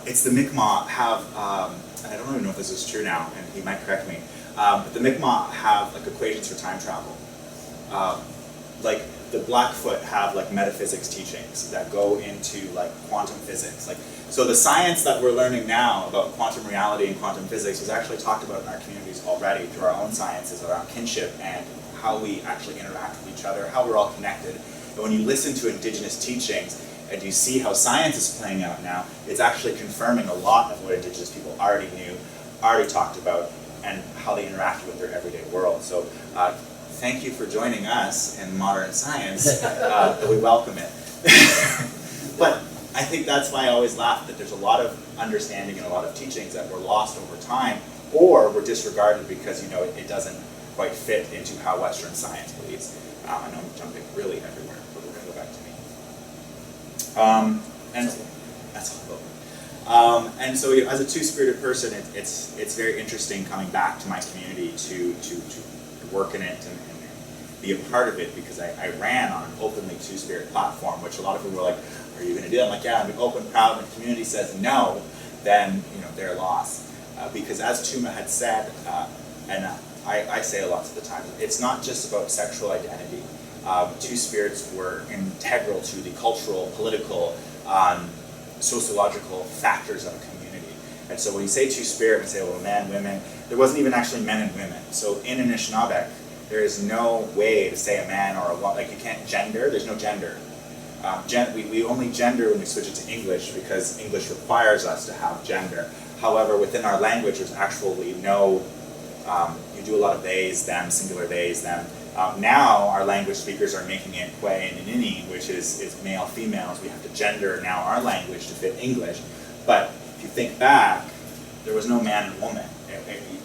it's the Mi'kmaq have, and I don't even know if this is true now, and he might correct me, but the Mi'kmaq have like equations for time travel. Like the Blackfoot have like metaphysics teachings that go into like quantum physics. So the science that we're learning now about quantum reality and quantum physics was actually talked about in our communities already through our own sciences around kinship and how we actually interact with each other, how we're all connected. And when you listen to Indigenous teachings and you see how science is playing out now, it's actually confirming a lot of what Indigenous people already knew, already talked about, and how they interacted with their everyday world. So thank you for joining us in modern science. We welcome it. But I think that's why I always laugh, that there's a lot of understanding and a lot of teachings that were lost over time or were disregarded because it doesn't quite fit into how Western science believes. I know I'm jumping really everywhere, but we're going to go back to me. And that's all. And so as a two-spirited person, it's very interesting coming back to my community to work in it and be a part of it, because I ran on an openly two-spirit platform, which a lot of people were like, are you going to do that? I'm like, yeah, I'm open, proud. When the community says no, then they're lost. Because as Tuma had said, and I say a lot of the time, it's not just about sexual identity. Two spirits were integral to the cultural, political, sociological factors of a community. And so when you say two spirit and say, well, men, women, there wasn't even actually men and women. So in Anishinaabe, there is no way to say a man or a woman, like you can't gender, there's no gender. We only gender when we switch it to English because English requires us to have gender. However, within our language, there's actually no, you do a lot of theys, them, singular theys, them. Now, our language speakers are making it kwe and nini, which is male, females. We have to gender now our language to fit English. But if you think back, there was no man and woman.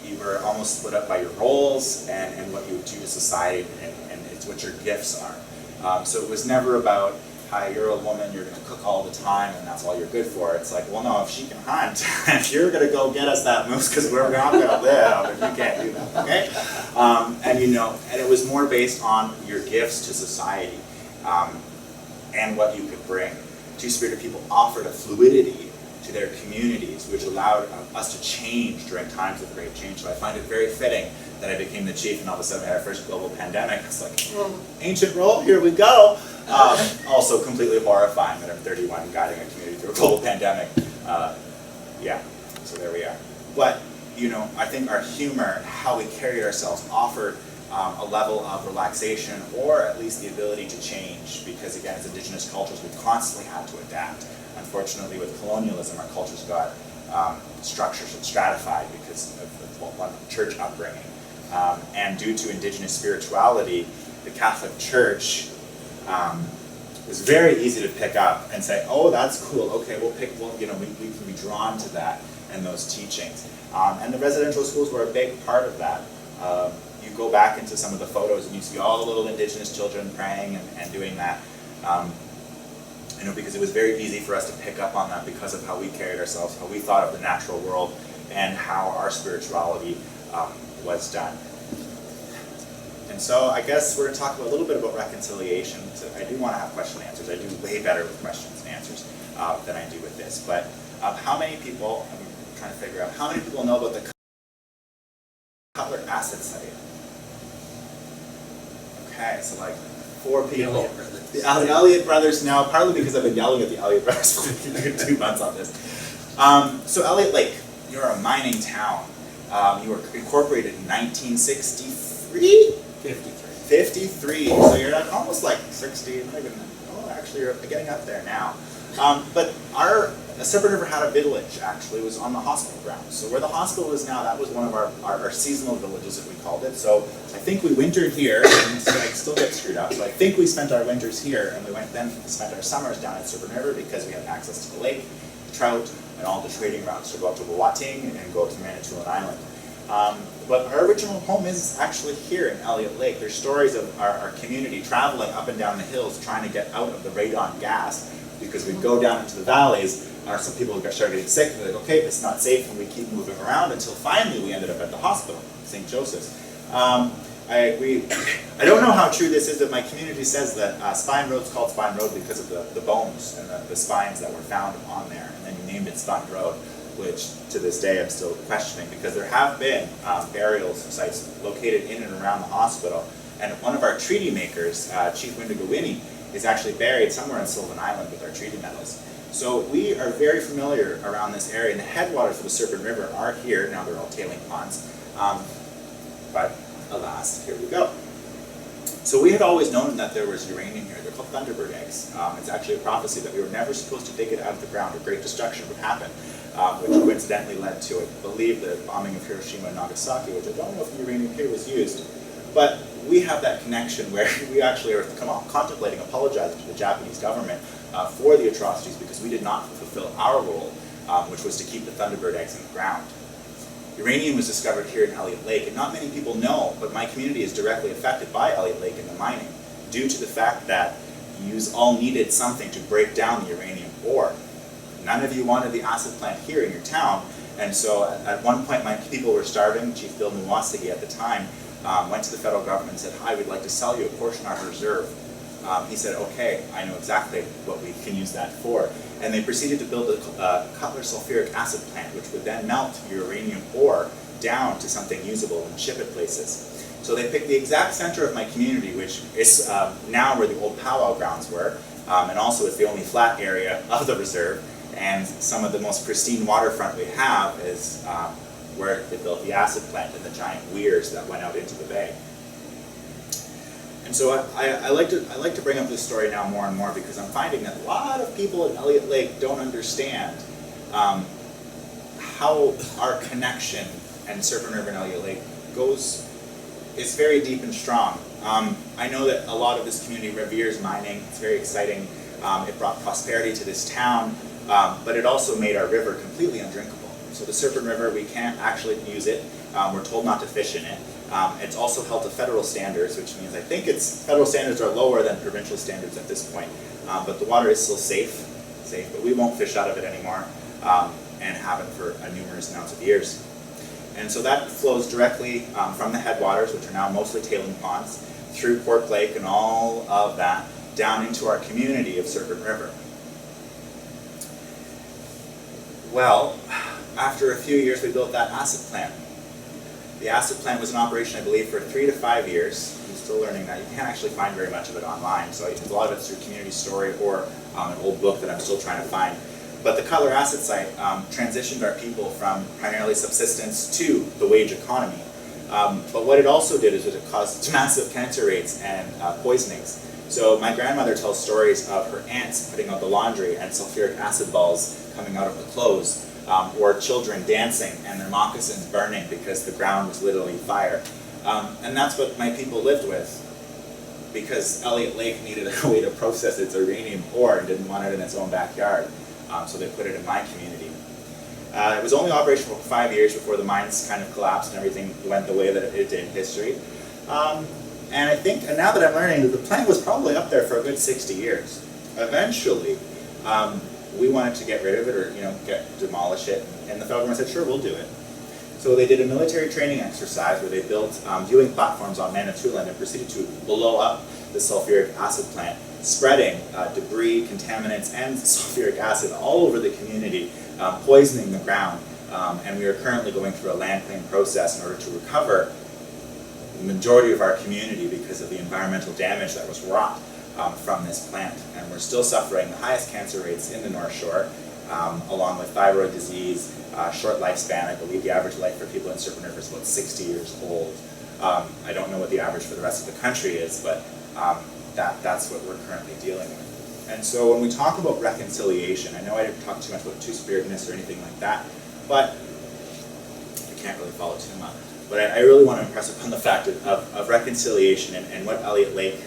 You were almost split up by your roles and what you would do to society, and it's what your gifts are. So it was never about, hi, you're a woman, you're going to cook all the time, and that's all you're good for. It's like, well, no, if she can hunt, if you're going to go get us that moose, because we're not going to live if you can't do that, okay? And it was more based on your gifts to society and what you could bring. Two-spirited people offered a fluidity to their communities, which allowed us to change during times of great change. So I find it very fitting that I became the chief, and all of a sudden we had our first global pandemic. It's like, ancient role, here we go. Also completely horrifying that I'm 31 guiding a community through a global pandemic. Yeah, so there we are. But, I think our humor, how we carried ourselves, offered a level of relaxation, or at least the ability to change, because again, as Indigenous cultures, we've constantly had to adapt. Unfortunately, with colonialism, our cultures got structured and stratified because of one church upbringing. And due to Indigenous spirituality, the Catholic Church was very easy to pick up and say, oh, that's cool, okay, we can be drawn to that and those teachings. And the residential schools were a big part of that. You go back into some of the photos and you see all the little Indigenous children praying and doing that. Because it was very easy for us to pick up on that because of how we carried ourselves, how we thought of the natural world, and how our spirituality was done. And so I guess we're going to talk a little bit about reconciliation. So I do want to have question and answers. I do way better with questions and answers than I do with this. But how many people, I'm trying to figure out, how many people know about the Cutler acid study? Okay, so like 4 people. The Elliott brothers know, partly because I've been yelling at the Elliott brothers for 2 months on this. So Elliot Lake, you're a mining town. You were incorporated in 1963? 53. So you're almost like 60, not even, actually you're getting up there now. But our Serpent River had a village, actually. It was on the hospital grounds. So where the hospital is now, that was one of our seasonal villages, that we called it. So I think we wintered here, and so I still get screwed up. So I think we spent our winters here, and we spent our summers down at Serpent River because we had access to the lake, trout, and all the trading routes to go up to Wawating and go up to Manitoulin Island. But our original home is actually here in Elliot Lake. There's stories of our community traveling up and down the hills trying to get out of the radon gas, because we'd go down into the valleys or some people started getting sick, and they're like, okay, it's not safe, and we keep moving around until finally we ended up at the hospital, St. Joseph's. I don't know how true this is, but my community says that Spine Road's called Spine Road because of the bones and the spines that were found on there, and then you named it Spine Road, which to this day I'm still questioning, because there have been burial sites located in and around the hospital, and one of our treaty makers, Chief Windigo Winnie, is actually buried somewhere in Sylvan Island with our treaty medals. So we are very familiar around this area, and the headwaters of the Serpent River are here. Now they're all tailing ponds, but alas, here we go. So we had always known that there was uranium here. They're called Thunderbird eggs. It's actually a prophecy that we were never supposed to dig it out of the ground, or great destruction would happen, which coincidentally led to, I believe, the bombing of Hiroshima and Nagasaki, which I don't know if the uranium here was used. But we have that connection where we actually are contemplating apologizing to the Japanese government for the atrocities, because we did not fulfill our role, which was to keep the Thunderbird eggs in the ground. Uranium was discovered here in Elliot Lake, and not many people know, but my community is directly affected by Elliot Lake and the mining, due to the fact that you all needed something to break down the uranium ore. None of you wanted the acid plant here in your town, and so at one point my people were starving. Chief Bill Muwasagi at the time went to the federal government and said, "Hi, we'd like to sell you a portion of our reserve." He said, "Okay, I know exactly what we can use that for." And they proceeded to build a Cutler sulfuric acid plant, which would then melt uranium ore down to something usable and ship it places. So they picked the exact center of my community, which is now where the old powwow grounds were, and also it's the only flat area of the reserve, and some of the most pristine waterfront we have is where they built the acid plant and the giant weirs that went out into the bay. And so I like to bring up this story now more and more, because I'm finding that a lot of people in Elliot Lake don't understand how our connection and Serpent River and Elliot Lake is very deep and strong. I know that a lot of this community reveres mining. It's very exciting. It brought prosperity to this town, but it also made our river completely undrinkable. So the Serpent River, we can't actually use it. We're told not to fish in it. It's also held to federal standards, which means I think federal standards are lower than provincial standards at this point. But the water is still safe, but we won't fish out of it anymore, and haven't for numerous amounts of years. And so that flows directly from the headwaters, which are now mostly tailing ponds, through Pork Lake and all of that, down into our community of Serpent River. Well, after a few years, we built that acid plant. The acid plant was in operation, I believe, for 3 to 5 years. I'm still learning that. You can't actually find very much of it online, so a lot of it's through community story or an old book that I'm still trying to find. But the Cutler acid site transitioned our people from primarily subsistence to the wage economy. But what it also did is it caused massive cancer rates and poisonings. So my grandmother tells stories of her aunts putting out the laundry and sulfuric acid balls coming out of the clothes, or children dancing and their moccasins burning because the ground was literally fire. And that's what my people lived with, because Elliot Lake needed a way to process its uranium ore and didn't want it in its own backyard. So they put it in my community. It was only operational for 5 years before the mines kind of collapsed and everything went the way that it did in history. And I think, and now that I'm learning, that the plant was probably up there for a good 60 years. Eventually, we wanted to get rid of it, or demolish it, and the federal government said, sure, we'll do it. So they did a military training exercise where they built viewing platforms on Manitoulin and proceeded to blow up the sulfuric acid plant, spreading debris, contaminants, and sulfuric acid all over the community, poisoning the ground. And we are currently going through a land claim process in order to recover the majority of our community because of the environmental damage that was wrought from this plant. And we're still suffering the highest cancer rates in the North Shore, along with thyroid disease, short lifespan. I believe the average life for people in Serpent River is about 60 years old. I don't know what the average for the rest of the country is, but that's what we're currently dealing with. And so when we talk about reconciliation, I know I didn't talk too much about two-spiritedness or anything like that, but I can't really follow too much. But I really want to impress upon the fact of reconciliation and what Elliot Lake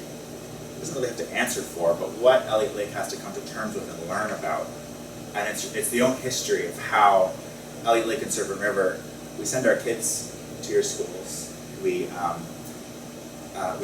doesn't really have to answer for, but what Elliot Lake has to come to terms with and learn about. And it's the own history of how Elliot Lake and Serpent River, we send our kids to your schools. We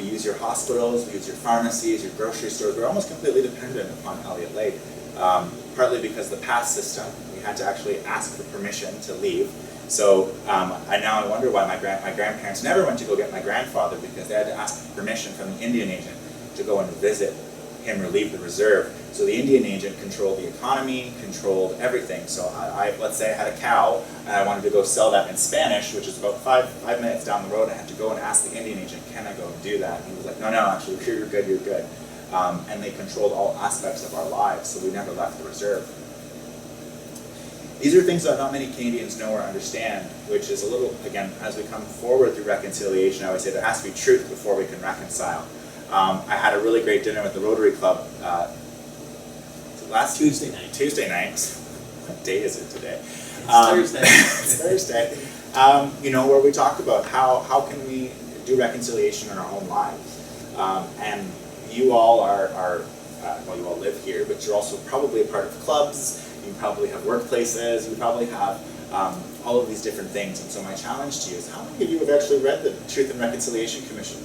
use your hospitals, we use your pharmacies, your grocery stores. We're almost completely dependent upon Elliot Lake. partly because the pass system, we had to actually ask for permission to leave. So I wonder why my grandparents never went to go get my grandfather, because they had to ask permission from the Indian agent to go and visit him relieve the reserve. So the Indian agent controlled the economy, controlled everything. So let's say I had a cow and I wanted to go sell that in Spanish, which is about five minutes down the road. I had to go and ask the Indian agent, can I go and do that? And he was like, no, actually, you're good, you're good. And they controlled all aspects of our lives, so we never left the reserve. These are things that not many Canadians know or understand, which is a little, again, as we come forward through reconciliation, I always say there has to be truth before we can reconcile. I had a really great dinner with the Rotary Club last Tuesday night. What day is it today? It's Thursday. It's Thursday. Where we talked about how can we do reconciliation in our own lives. And you all well, you all live here, but you're also probably a part of clubs. You probably have workplaces. You probably have all of these different things. And so my challenge to you is, how many of you have actually read the Truth and Reconciliation Commission?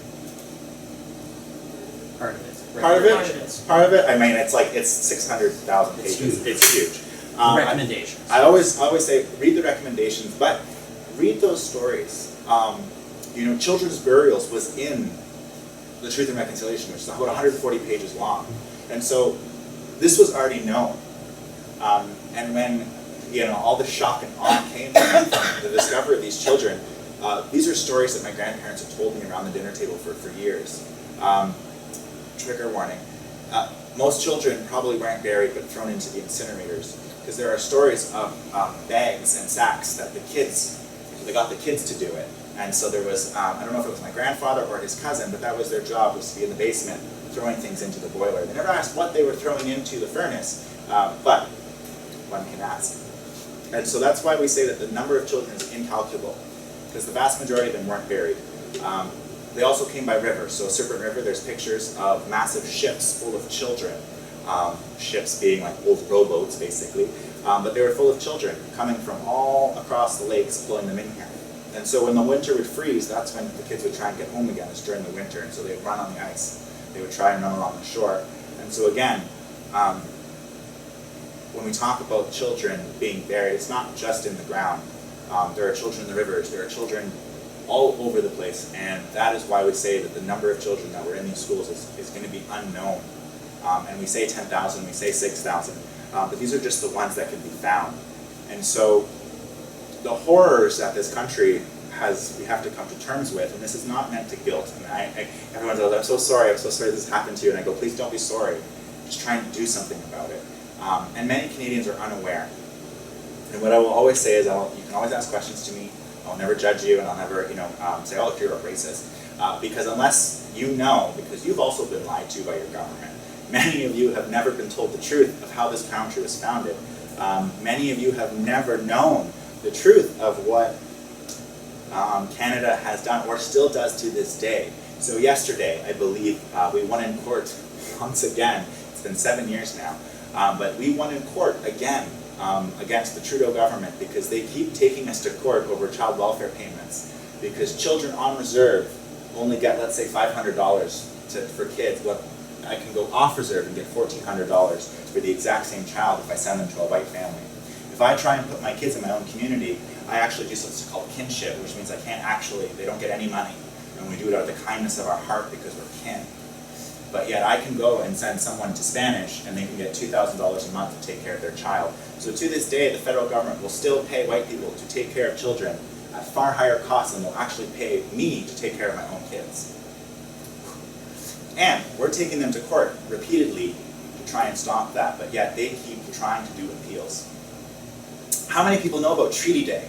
Part of it. Part of it? Part of it? I mean, it's 600,000 pages. It's huge. Recommendations. I always say, read the recommendations, but read those stories. Children's burials was in the Truth and Reconciliation, which is about 140 pages long. And so this was already known. And when all the shock and awe came from the discovery of these children, these are stories that my grandparents have told me around the dinner table for years. Trigger warning. Most children probably weren't buried but thrown into the incinerators, because there are stories of bags and sacks that they got the kids to do it. And so there was, I don't know if it was my grandfather or his cousin, but that was their job, was to be in the basement throwing things into the boiler. They never asked what they were throwing into the furnace, but one can ask. And so that's why we say that the number of children is incalculable, because the vast majority of them weren't buried. They also came by river. So Serpent River, there's pictures of massive ships full of children. Ships being like old rowboats, basically. But they were full of children coming from all across the lakes, pulling them in here. And so when the winter would freeze, that's when the kids would try and get home again, is during the winter. And so they would run on the ice. They would try and run along the shore. And so again, when we talk about children being buried, it's not just in the ground. There are children in the rivers. There are children all over the place. And that is why we say that the number of children that were in these schools is going to be unknown. And we say 10,000, we say 6,000. But these are just the ones that can be found. And so the horrors that this country we have to come to terms with, and this is not meant to guilt. And everyone says, I'm so sorry this happened to you. And I go, please don't be sorry. Just try and do something about it. And many Canadians are unaware. And what I will always say is, you can always ask questions to me. I'll never judge you, and I'll never, say, oh, if you're a racist. Because unless you know, because you've also been lied to by your government. Many of you have never been told the truth of how this country was founded. Many of you have never known the truth of what Canada has done, or still does to this day. So yesterday, I believe, we won in court once again. It's been 7 years now. But we won in court again against the Trudeau government, because they keep taking us to court over child welfare payments. Because children on reserve only get, let's say, $500 for kids. Well, I can go off reserve and get $1,400 for the exact same child if I send them to a white family. If I try and put my kids in my own community, I actually do what's called kinship, which means they don't get any money. And we do it out of the kindness of our heart because we're kin. But yet I can go and send someone to Spanish and they can get $2,000 a month to take care of their child. So to this day, the federal government will still pay white people to take care of children at far higher costs than they'll actually pay me to take care of my own kids. And we're taking them to court repeatedly to try and stop that, but yet they keep trying to do appeals. How many people know about Treaty Day?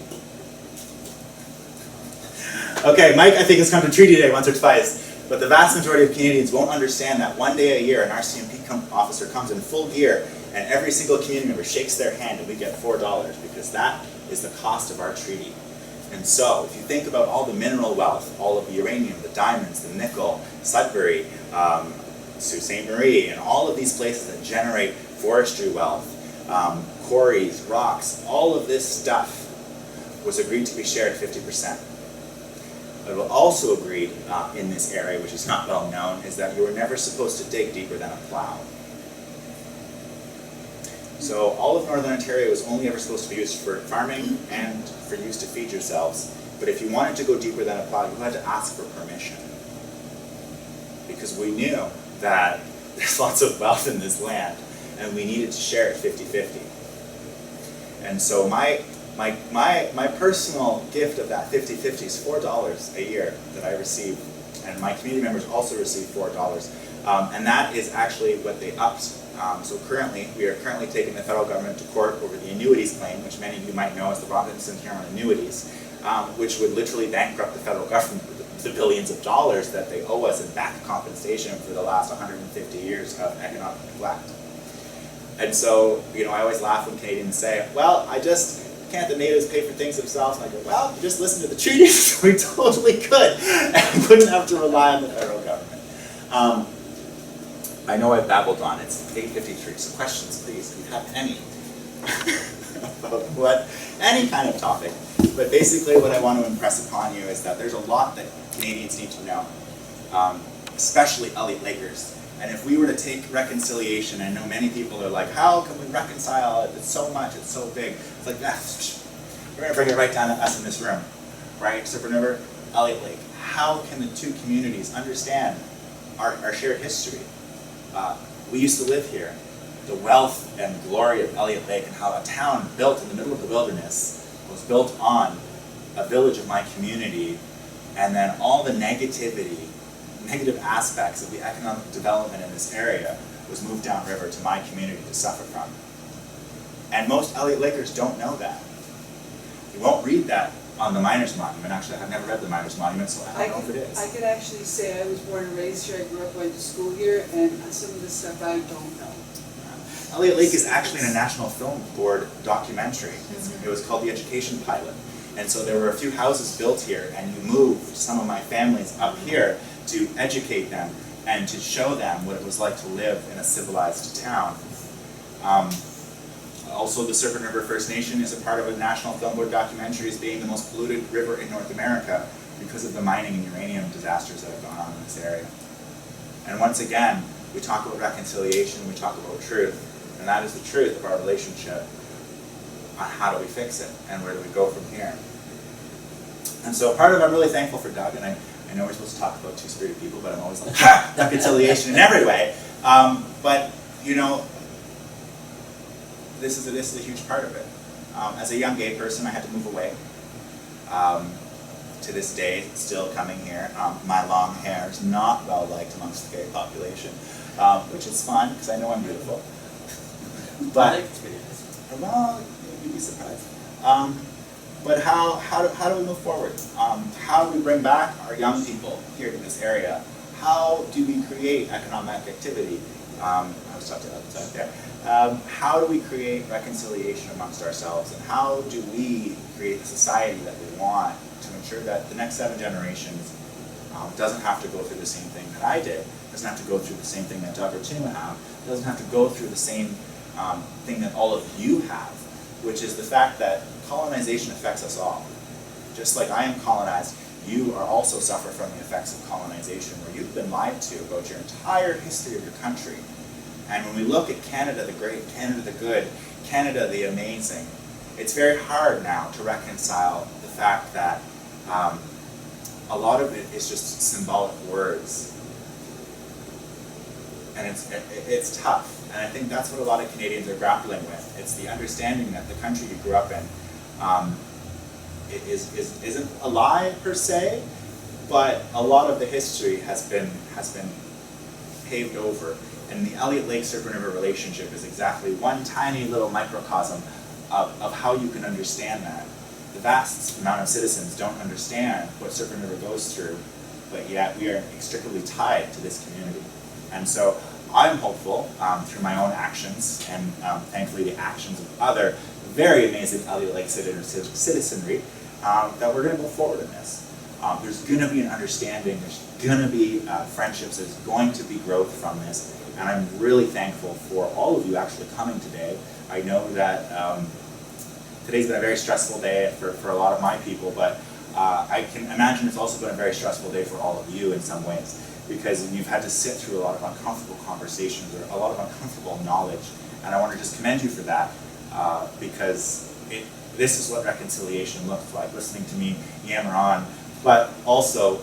Okay, Mike, I think has come to Treaty Day once or twice. But the vast majority of Canadians won't understand that one day a year an RCMP officer comes in full gear and every single community member shakes their hand and we get $4, because that is the cost of our treaty. And so, if you think about all the mineral wealth, all of the uranium, the diamonds, the nickel, Sudbury, Sault Ste. Marie, and all of these places that generate forestry wealth, quarries, rocks, all of this stuff was agreed to be shared 50%. But what also agreed in this area, which is not well known, is that you were never supposed to dig deeper than a plow. So all of Northern Ontario was only ever supposed to be used for farming and for use to feed yourselves. But if you wanted to go deeper than a plow, you had to ask for permission. Because we knew that there's lots of wealth in this land, and we needed to share it 50-50. And so my personal gift of that 50-50 is $4 a year that I receive, and my community members also receive $4. And that is actually what they upped. So currently, we are currently taking the federal government to court over the annuities claim, which many of you might know as the Robinson here on annuities, which would literally bankrupt the federal government with the billions of dollars that they owe us in back compensation for the last 150 years of economic neglect. And so, you know, I always laugh when Canadians say, well, can't the natives pay for things themselves? And I go, well, you just listen to the treaties, we totally could, and wouldn't have to rely on the federal government. I know I've babbled on, it's 8:53, so questions, please, if you have any, about any kind of topic. But basically what I want to impress upon you is that there's a lot that Canadians need to know, especially Elliot Lakers. And if we were to take reconciliation, I know many people are like, how can we reconcile it? It's so much, it's so big. It's like, we're going to bring it right down to us in this room, right? Serpent River, Elliot Lake. How can the two communities understand our shared history? We used to live here. The wealth and glory of Elliot Lake, and how a town built in the middle of the wilderness was built on a village of my community, and then all the negative aspects of the economic development in this area was moved downriver to my community to suffer from. And most Elliot Lakers don't know that. You won't read that on the Miners Monument. Actually, I've never read the Miners Monument, so I don't know if it is. I could actually say I was born and raised here, I grew up going to school here, and some of this stuff I don't know. Elliot Lake is actually in a National Film Board documentary. It was called The Education Pilot. And so there were a few houses built here, and you moved some of my families up here to educate them and to show them what it was like to live in a civilized town. Also, the Serpent River First Nation is a part of a National Film Board documentary as being the most polluted river in North America because of the mining and uranium disasters that have gone on in this area. And once again, we talk about reconciliation, we talk about truth, and that is the truth of our relationship on how do we fix it and where do we go from here. And so part of it, I'm really thankful for Doug, and I know we're supposed to talk about two-spirited people, but I'm always like, ha! Reconciliation in every way. But, you know, this is a huge part of it. As a young gay person, I had to move away. To this day, it's still coming here. My long hair is not well liked amongst the gay population, which is fun because I know I'm beautiful. But, well, you'd be surprised. But how do we move forward? How do we bring back our young people here to this area? How do we create economic activity? I was talking about that there. How do we create reconciliation amongst ourselves, and how do we create the society that we want to ensure that the next 7 generations doesn't have to go through the same thing that I did, doesn't have to go through the same thing that Doug or Tuma have, doesn't have to go through the same thing that all of you have, which is the fact that colonization affects us all. Just like I am colonized, you are also suffer from the effects of colonization, where you've been lied to about your entire history of your country. And when we look at Canada the Great, Canada the Good, Canada the Amazing, it's very hard now to reconcile the fact that a lot of it is just symbolic words. And it's tough. And I think that's what a lot of Canadians are grappling with. It's the understanding that the country you grew up in isn't a lie per se, but a lot of the history has been paved over. And the Elliot Lake Serpent River relationship is exactly one tiny little microcosm of how you can understand that. The vast amount of citizens don't understand what Serpent River goes through, but yet we are inextricably tied to this community. And so I'm hopeful through my own actions, and thankfully the actions of other very amazing Elliot Lake citizenry, that we're going to move forward in this. There's going to be an understanding, there's going to be friendships, there's going to be growth from this. And I'm really thankful for all of you actually coming today. I know that today's been a very stressful day for a lot of my people, but I can imagine it's also been a very stressful day for all of you in some ways, because you've had to sit through a lot of uncomfortable conversations or a lot of uncomfortable knowledge. And I want to just commend you for that, because this is what reconciliation looks like, listening to me yammer on, but also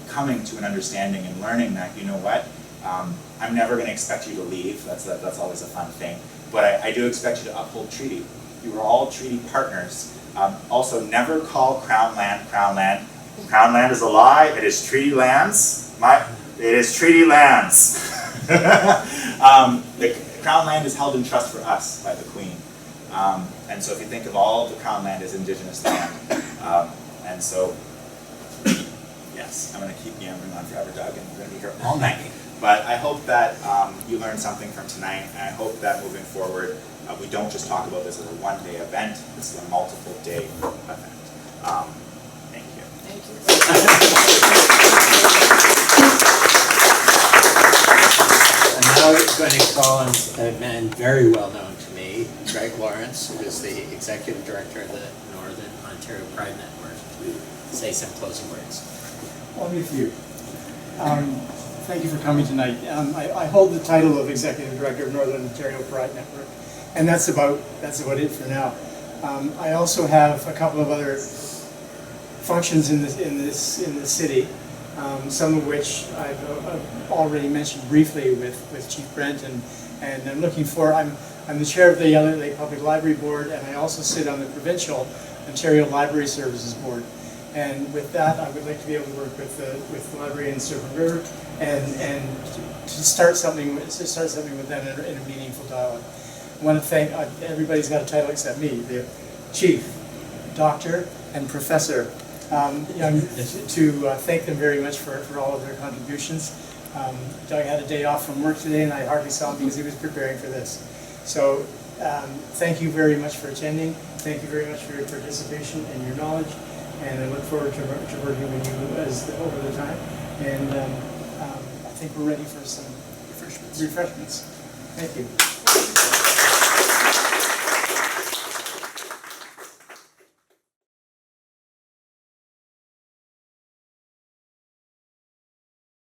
coming to an understanding and learning that, you know what, I'm never going to expect you to leave. That's always a fun thing. But I do expect you to uphold treaty. You are all treaty partners. Also, never call Crown land Crown land. Crown land is a lie. It is treaty lands. It is treaty lands. The Crown land is held in trust for us by the Queen. And so if you think of all of the Crown land as Indigenous land, and so, yes, I'm going to keep yammering on forever, Doug, and we're going to be here all night. But I hope that you learned something from tonight, and I hope that moving forward, we don't just talk about this as a one-day event. This is a multiple-day event. Thank you. Thank you. I'm now going to call on a man very well known to me, Greg Lawrence, who is the Executive Director of the Northern Ontario Pride Network, to say some closing words. Only a few. Thank you for coming tonight. I hold the title of Executive Director of Northern Ontario Pride Network, and that's about it for now. I also have a couple of other functions in the city, some of which I've already mentioned briefly with Chief Brent, and I'm looking for. I'm the chair of the Elliot Lake Public Library Board, and I also sit on the provincial Ontario Library Services Board. And with that, I would like to be able to work with the library in Serpent River and to start something with them in a meaningful dialogue. I want to thank everybody's got a title except me, the Chief, Doctor, and Professor. To thank them very much for all of their contributions. Doug had a day off from work today, and I hardly saw him because he was preparing for this. So thank you very much for attending. Thank you very much for your participation and your knowledge. And I look forward to working with you over the time. And I think we're ready for some refreshments. Thank you.